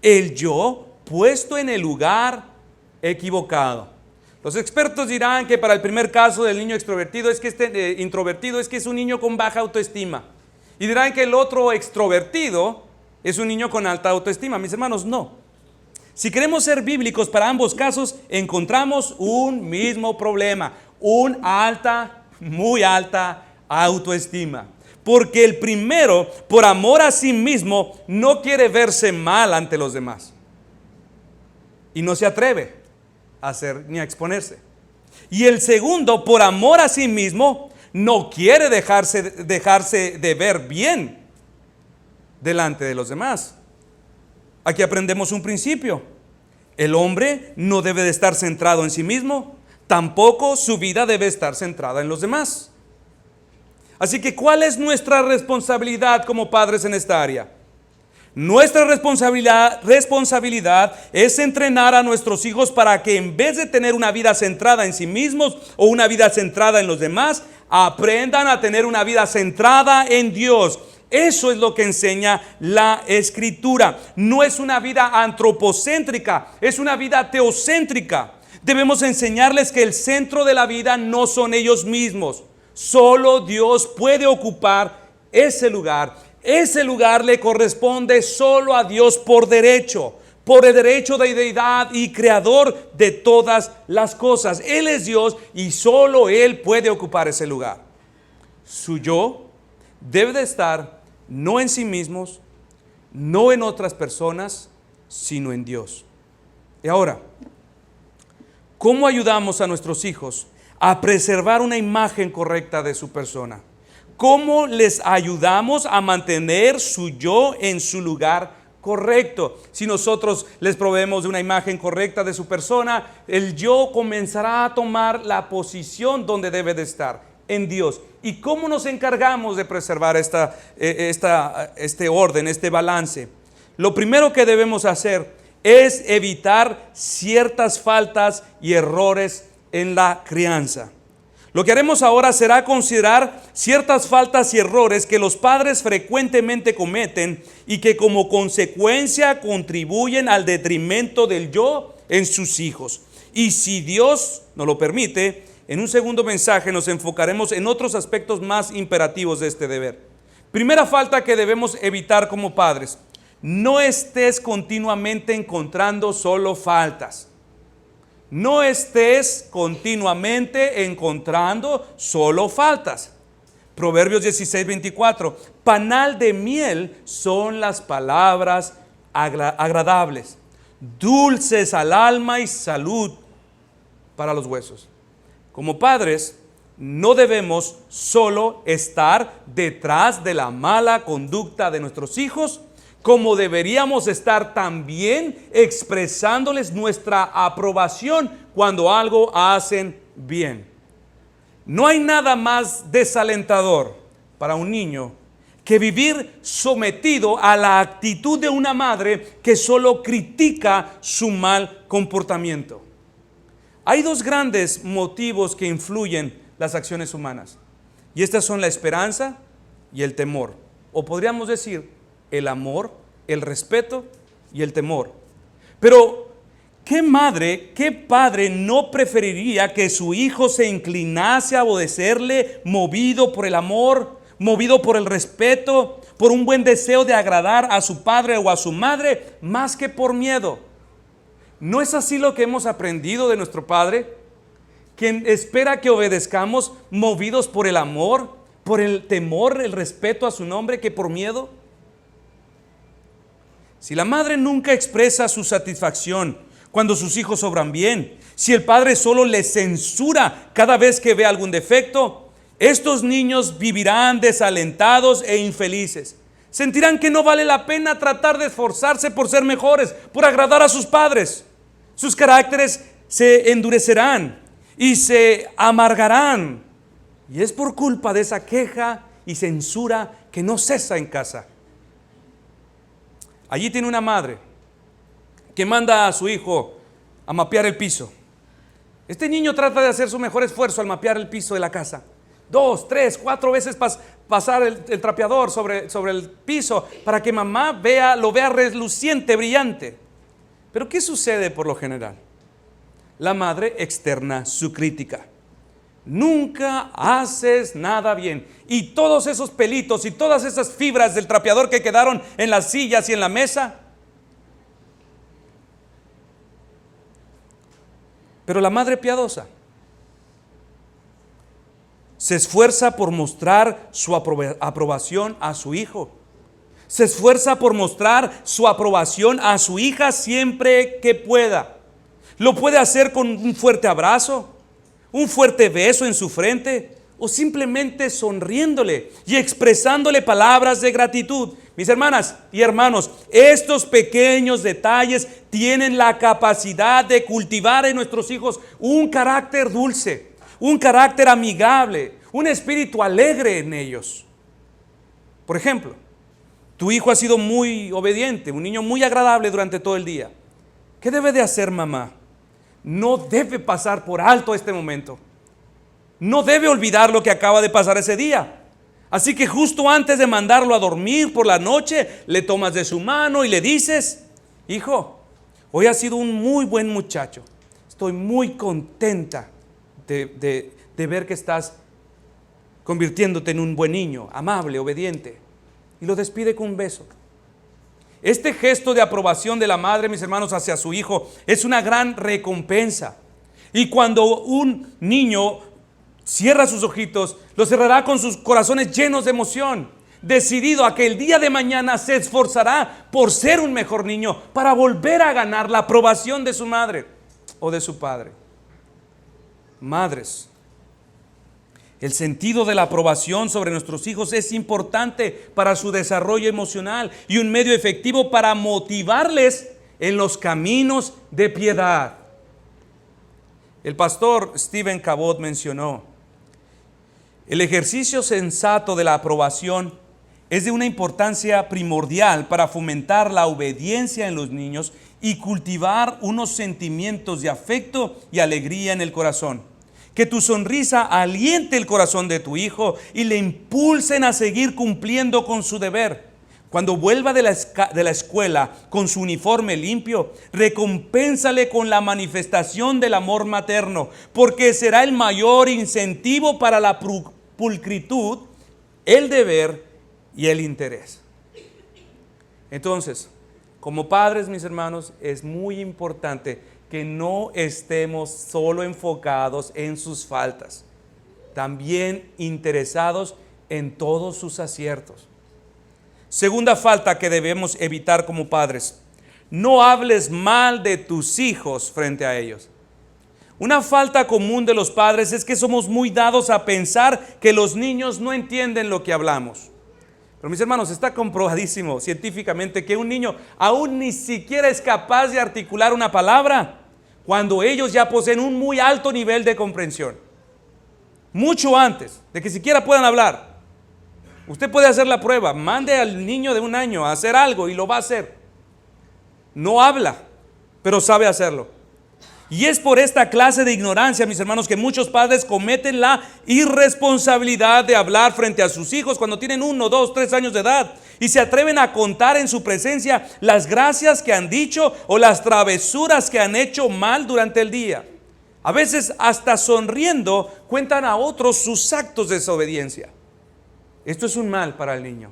El yo puesto en el lugar equivocado. Los expertos dirán que para el primer caso del niño extrovertido introvertido es que es un niño con baja autoestima. Y dirán que el otro extrovertido es un niño con alta autoestima. Mis hermanos, no. Si queremos ser bíblicos para ambos casos, encontramos un mismo problema, muy alta autoestima. Porque el primero, por amor a sí mismo, no quiere verse mal ante los demás. Y no se atreve a hacer ni a exponerse. Y el segundo, por amor a sí mismo, no quiere dejarse de ver bien delante de los demás. Aquí aprendemos un principio. El hombre no debe de estar centrado en sí mismo, tampoco su vida debe estar centrada en los demás. Así que, ¿cuál es nuestra responsabilidad como padres en esta área? Nuestra responsabilidad es entrenar a nuestros hijos para que en vez de tener una vida centrada en sí mismos o una vida centrada en los demás, aprendan a tener una vida centrada en Dios. Eso es lo que enseña la Escritura. No es una vida antropocéntrica, es una vida teocéntrica. Debemos enseñarles que el centro de la vida no son ellos mismos. Solo Dios puede ocupar ese lugar. Ese lugar le corresponde solo a Dios por el derecho de deidad y creador de todas las cosas. Él es Dios y solo Él puede ocupar ese lugar. Su yo debe de estar no en sí mismos, no en otras personas, sino en Dios. Y ahora, ¿cómo ayudamos a nuestros hijos a preservar una imagen correcta de su persona? ¿Cómo les ayudamos a mantener su yo en su lugar correcto? Si nosotros les proveemos de una imagen correcta de su persona, el yo comenzará a tomar la posición donde debe de estar, en Dios. ¿Y cómo nos encargamos de preservar este orden, este balance? Lo primero que debemos hacer es evitar ciertas faltas y errores en la crianza. Lo que haremos ahora será considerar ciertas faltas y errores que los padres frecuentemente cometen y que como consecuencia contribuyen al detrimento del yo en sus hijos. Y si Dios nos lo permite, en un segundo mensaje nos enfocaremos en otros aspectos más imperativos de este deber. Primera falta que debemos evitar como padres: no estés continuamente encontrando solo faltas. No estés continuamente encontrando solo faltas. Proverbios 16:24. Panal de miel son las palabras agradables, dulces al alma y salud para los huesos. Como padres, no debemos solo estar detrás de la mala conducta de nuestros hijos, como deberíamos estar también expresándoles nuestra aprobación cuando algo hacen bien. No hay nada más desalentador para un niño que vivir sometido a la actitud de una madre que solo critica su mal comportamiento. Hay dos grandes motivos que influyen las acciones humanas, y estas son la esperanza y el temor, o podríamos decir el amor, el respeto y el temor. Pero ¿qué madre, qué padre no preferiría que su hijo se inclinase a obedecerle movido por el amor, movido por el respeto, por un buen deseo de agradar a su padre o a su madre, más que por miedo? ¿No es así lo que hemos aprendido de nuestro Padre? Quien espera que obedezcamos movidos por el amor, por el temor, el respeto a su nombre, que por miedo. Si la madre nunca expresa su satisfacción cuando sus hijos obran bien, si el padre solo les censura cada vez que ve algún defecto, estos niños vivirán desalentados e infelices. Sentirán que no vale la pena tratar de esforzarse por ser mejores, por agradar a sus padres. Sus caracteres se endurecerán y se amargarán. Y es por culpa de esa queja y censura que no cesa en casa. Allí tiene una madre que manda a su hijo a mapear el piso. Este niño trata de hacer su mejor esfuerzo al mapear el piso de la casa. 2, 3, 4 veces pasar el trapeador sobre el piso para que mamá lo vea reluciente, brillante. Pero ¿qué sucede por lo general? La madre externa su crítica. Nunca haces nada bien. Y todos esos pelitos y todas esas fibras del trapeador que quedaron en las sillas y en la mesa. Pero la madre piadosa se esfuerza por mostrar su aprobación a su hijo. Se esfuerza por mostrar su aprobación a su hija siempre que pueda. Lo puede hacer con un fuerte abrazo, un fuerte beso en su frente, o simplemente sonriéndole y expresándole palabras de gratitud. Mis hermanas y hermanos, estos pequeños detalles tienen la capacidad de cultivar en nuestros hijos un carácter dulce, un carácter amigable, un espíritu alegre en ellos. Por ejemplo, tu hijo ha sido muy obediente, un niño muy agradable durante todo el día. ¿Qué debe de hacer mamá? No debe pasar por alto este momento. No debe olvidar lo que acaba de pasar ese día. Así que justo antes de mandarlo a dormir por la noche, le tomas de su mano y le dices: hijo, hoy has sido un muy buen muchacho. Estoy muy contenta de ver que estás convirtiéndote en un buen niño, amable, obediente. Y lo despide con un beso. Este gesto de aprobación de la madre, mis hermanos, hacia su hijo es una gran recompensa. Y cuando un niño cierra sus ojitos, lo cerrará con sus corazones llenos de emoción, decidido a que el día de mañana se esforzará por ser un mejor niño, para volver a ganar la aprobación de su madre o de su padre. Madres, el sentido de la aprobación sobre nuestros hijos es importante para su desarrollo emocional y un medio efectivo para motivarles en los caminos de piedad. El pastor Stephen Cabot mencionó: el ejercicio sensato de la aprobación es de una importancia primordial para fomentar la obediencia en los niños y cultivar unos sentimientos de afecto y alegría en el corazón, Que tu sonrisa aliente el corazón de tu hijo y le impulsen a seguir cumpliendo con su deber. Cuando vuelva de la escuela con su uniforme limpio, recompénsale con la manifestación del amor materno, porque será el mayor incentivo para la pulcritud, el deber y el interés. Entonces, como padres, mis hermanos, es muy importante que no estemos solo enfocados en sus faltas, también interesados en todos sus aciertos. Segunda falta que debemos evitar como padres: no hables mal de tus hijos frente a ellos. Una falta común de los padres es que somos muy dados a pensar que los niños no entienden lo que hablamos. Pero mis hermanos, está comprobadísimo científicamente que un niño aún ni siquiera es capaz de articular una palabra cuando ellos ya poseen un muy alto nivel de comprensión. Mucho antes de que siquiera puedan hablar. Usted puede hacer la prueba, mande al niño de 1 año a hacer algo y lo va a hacer. No habla, pero sabe hacerlo. Y es por esta clase de ignorancia, mis hermanos, que muchos padres cometen la irresponsabilidad de hablar frente a sus hijos cuando tienen 1, 2, 3 años de edad y se atreven a contar en su presencia las gracias que han dicho o las travesuras que han hecho mal durante el día. A veces hasta sonriendo cuentan a otros sus actos de desobediencia. Esto es un mal para el niño.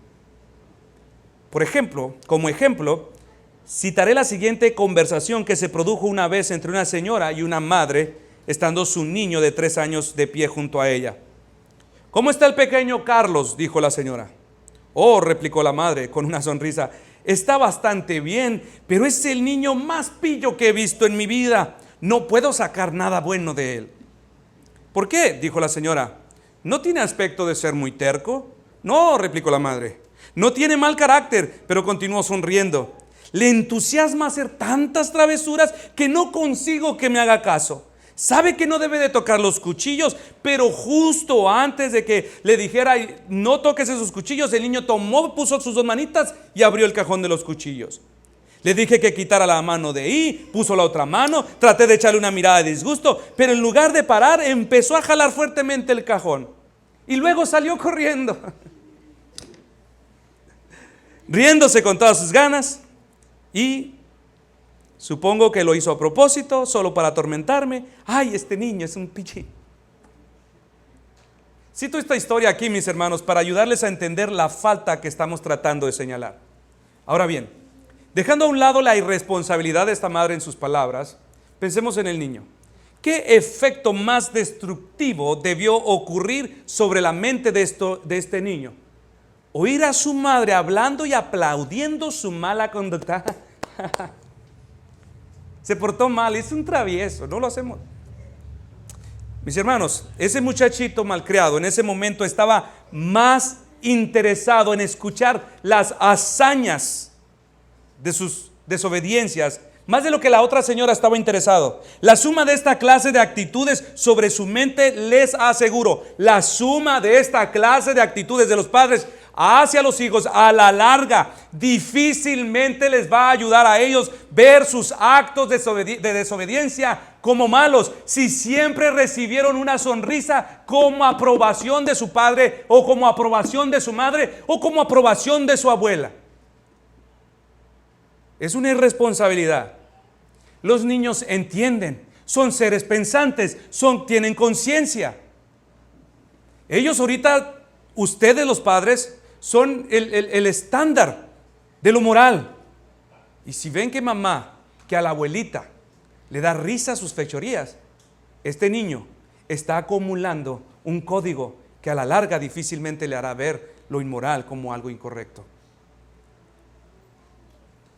Por ejemplo, como ejemplo, citaré la siguiente conversación que se produjo una vez entre una señora y una madre, estando su niño de 3 años de pie junto a ella. ¿Cómo está el pequeño Carlos?, dijo la señora. Oh, replicó la madre con una sonrisa, está bastante bien, pero es el niño más pillo que he visto en mi vida. No puedo sacar nada bueno de él. ¿Por qué?, dijo la señora. ¿No tiene aspecto de ser muy terco? No, replicó la madre. No tiene mal carácter, pero continuó sonriendo. Le entusiasma hacer tantas travesuras que no consigo que me haga caso. Sabe que no debe de tocar los cuchillos, pero justo antes de que le dijera no toques esos cuchillos, el niño tomó, puso sus 2 manitas y abrió el cajón de los cuchillos. Le dije que quitara la mano de ahí, puso la otra mano, traté de echarle una mirada de disgusto, pero en lugar de parar, empezó a jalar fuertemente el cajón. Y luego salió corriendo, riéndose con todas sus ganas. Y supongo que lo hizo a propósito, solo para atormentarme. Ay, este niño es un pichi. Cito esta historia aquí, mis hermanos, para ayudarles a entender la falta que estamos tratando de señalar. Ahora bien, dejando a un lado la irresponsabilidad de esta madre en sus palabras, pensemos en el niño. ¿Qué efecto más destructivo debió ocurrir sobre la mente de este niño? Oír a su madre hablando y aplaudiendo su mala conducta. Se portó mal, es un travieso, no lo hacemos. Mis hermanos, ese muchachito malcriado en ese momento estaba más interesado en escuchar las hazañas de sus desobediencias, más de lo que la otra señora estaba interesado. La suma de esta clase de actitudes sobre su mente, les aseguro, la suma de esta clase de actitudes de los padres hacia los hijos a la larga difícilmente les va a ayudar a ellos ver sus actos de desobediencia como malos, si siempre recibieron una sonrisa como aprobación de su padre o como aprobación de su madre o como aprobación de su abuela. Es una irresponsabilidad. Los niños entienden, son seres pensantes, tienen conciencia. Ellos ahorita, ustedes los padres, son el estándar de lo moral. Y si ven que mamá, que a la abuelita le da risa a sus fechorías, este niño está acumulando un código que a la larga difícilmente le hará ver lo inmoral como algo incorrecto.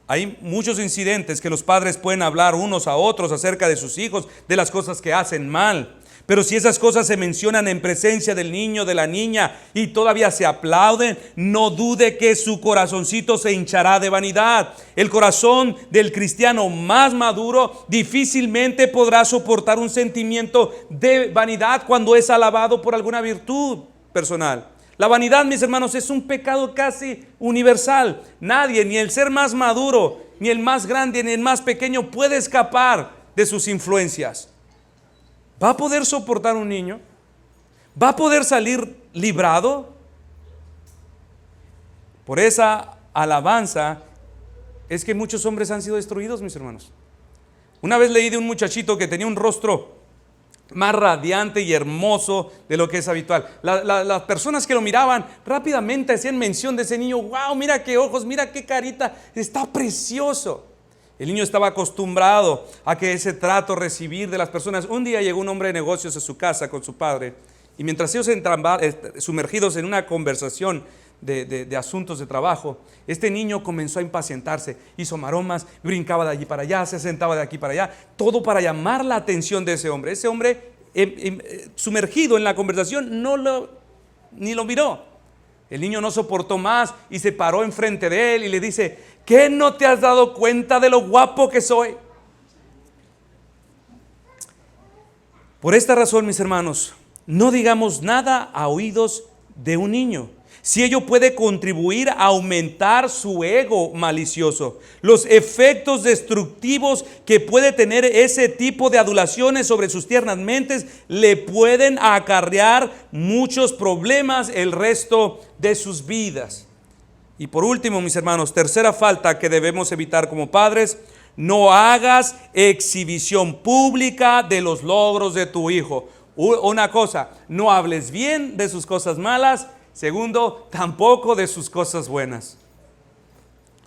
Hay muchos incidentes que los padres pueden hablar unos a otros acerca de sus hijos, de las cosas que hacen mal. Pero si esas cosas se mencionan en presencia del niño, de la niña, y todavía se aplauden, no dude que su corazoncito se hinchará de vanidad. El corazón del cristiano más maduro difícilmente podrá soportar un sentimiento de vanidad cuando es alabado por alguna virtud personal. La vanidad, mis hermanos, es un pecado casi universal. Nadie, ni el ser más maduro, ni el más grande, ni el más pequeño puede escapar de sus influencias. ¿Va a poder soportar un niño? ¿Va a poder salir librado? Por esa alabanza es que muchos hombres han sido destruidos, mis hermanos. Una vez leí de un muchachito que tenía un rostro más radiante y hermoso de lo que es habitual. Las personas que lo miraban rápidamente hacían mención de ese niño. ¡Wow! Mira qué ojos, mira qué carita, está precioso. El niño estaba acostumbrado a que ese trato recibir de las personas. Un día llegó un hombre de negocios a su casa con su padre, y mientras ellos entraban sumergidos en una conversación de asuntos de trabajo, este niño comenzó a impacientarse, hizo maromas, brincaba de allí para allá, se sentaba de aquí para allá, todo para llamar la atención de ese hombre. Ese hombre, sumergido en la conversación, ni lo miró. El niño no soportó más y se paró enfrente de él y le dice: ¿qué no te has dado cuenta de lo guapo que soy? Por esta razón, mis hermanos, no digamos nada a oídos de un niño, si ello puede contribuir a aumentar su ego malicioso. Los efectos destructivos que puede tener ese tipo de adulaciones sobre sus tiernas mentes le pueden acarrear muchos problemas el resto de sus vidas. Y por último, mis hermanos, tercera falta que debemos evitar como padres: no hagas exhibición pública de los logros de tu hijo. Una cosa, no hables bien de sus cosas malas. Segundo, tampoco de sus cosas buenas.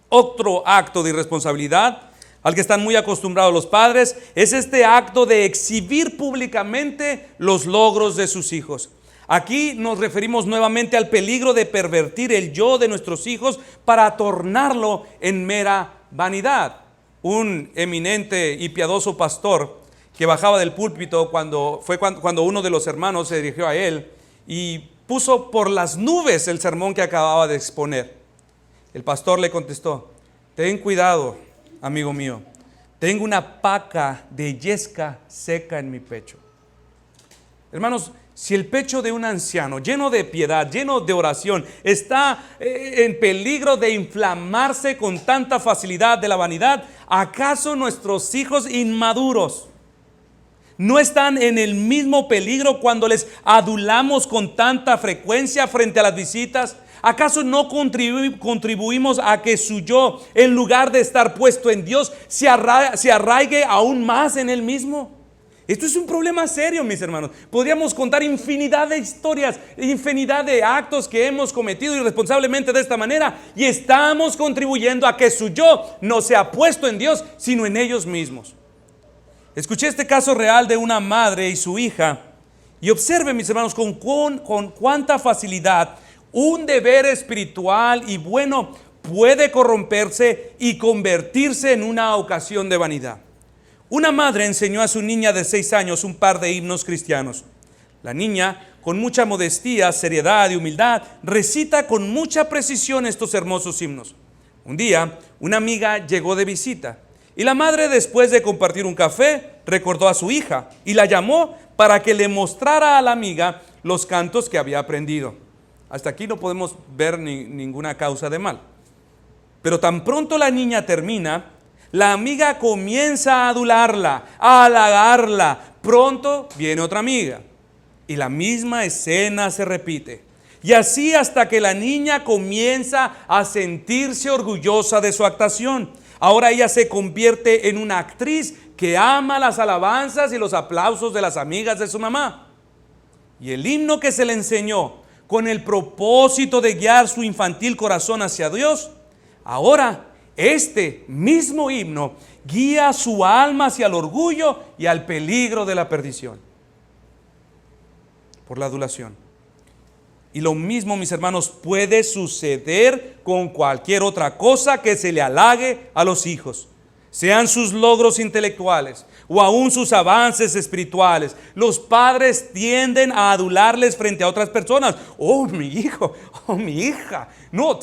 Otro acto de irresponsabilidad al que están muy acostumbrados los padres es este acto de exhibir públicamente los logros de sus hijos. Aquí nos referimos nuevamente al peligro de pervertir el yo de nuestros hijos para tornarlo en mera vanidad. Un eminente y piadoso pastor que bajaba del púlpito cuando uno de los hermanos se dirigió a él y puso por las nubes el sermón que acababa de exponer. El pastor le contestó: ten cuidado, amigo mío, tengo una paca de yesca seca en mi pecho. Hermanos, si el pecho de un anciano lleno de piedad, lleno de oración, está en peligro de inflamarse con tanta facilidad de la vanidad, ¿acaso nuestros hijos inmaduros no están en el mismo peligro cuando les adulamos con tanta frecuencia frente a las visitas? ¿Acaso no contribuimos a que su yo, en lugar de estar puesto en Dios, se arraigue aún más en él mismo? Esto es un problema serio, mis hermanos. Podríamos contar infinidad de historias, infinidad de actos que hemos cometido irresponsablemente de esta manera, y estamos contribuyendo a que su yo no sea puesto en Dios, sino en ellos mismos. Escuché este caso real de una madre y su hija, y observen, mis hermanos, con cuánta facilidad un deber espiritual y bueno puede corromperse y convertirse en una ocasión de vanidad. Una madre enseñó a su niña de 6 años un par de himnos cristianos. La niña, con mucha modestia, seriedad y humildad, recita con mucha precisión estos hermosos himnos. Un día, una amiga llegó de visita, y la madre, después de compartir un café, recordó a su hija y la llamó para que le mostrara a la amiga los cantos que había aprendido. Hasta aquí no podemos ver ninguna causa de mal. Pero tan pronto la niña termina, la amiga comienza a adularla, a halagarla. Pronto viene otra amiga y la misma escena se repite. Y así hasta que la niña comienza a sentirse orgullosa de su actuación. Ahora ella se convierte en una actriz que ama las alabanzas y los aplausos de las amigas de su mamá. Y el himno que se le enseñó con el propósito de guiar su infantil corazón hacia Dios, ahora este mismo himno guía su alma hacia el orgullo y al peligro de la perdición por la adulación. Y lo mismo, mis hermanos, puede suceder con cualquier otra cosa que se le halague a los hijos, sean sus logros intelectuales o aún sus avances espirituales. Los padres tienden a adularles frente a otras personas. Oh, mi hijo, oh, mi hija. No,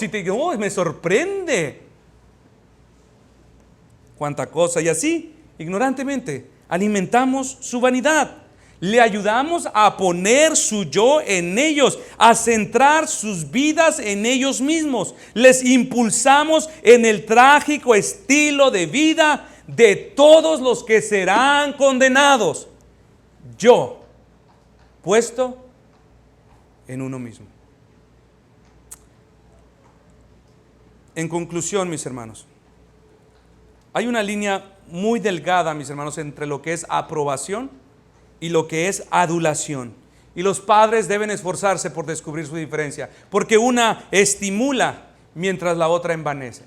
me sorprende. Cuánta cosa. Y así, ignorantemente, alimentamos su vanidad. Le ayudamos a poner su yo en ellos, a centrar sus vidas en ellos mismos. Les impulsamos en el trágico estilo de vida de todos los que serán condenados. yo puesto en uno mismo. En conclusión, mis hermanos, hay una línea muy delgada, mis hermanos, entre lo que es aprobación y lo que es adulación. Y los padres deben esforzarse por descubrir su diferencia, porque una estimula mientras la otra envanece.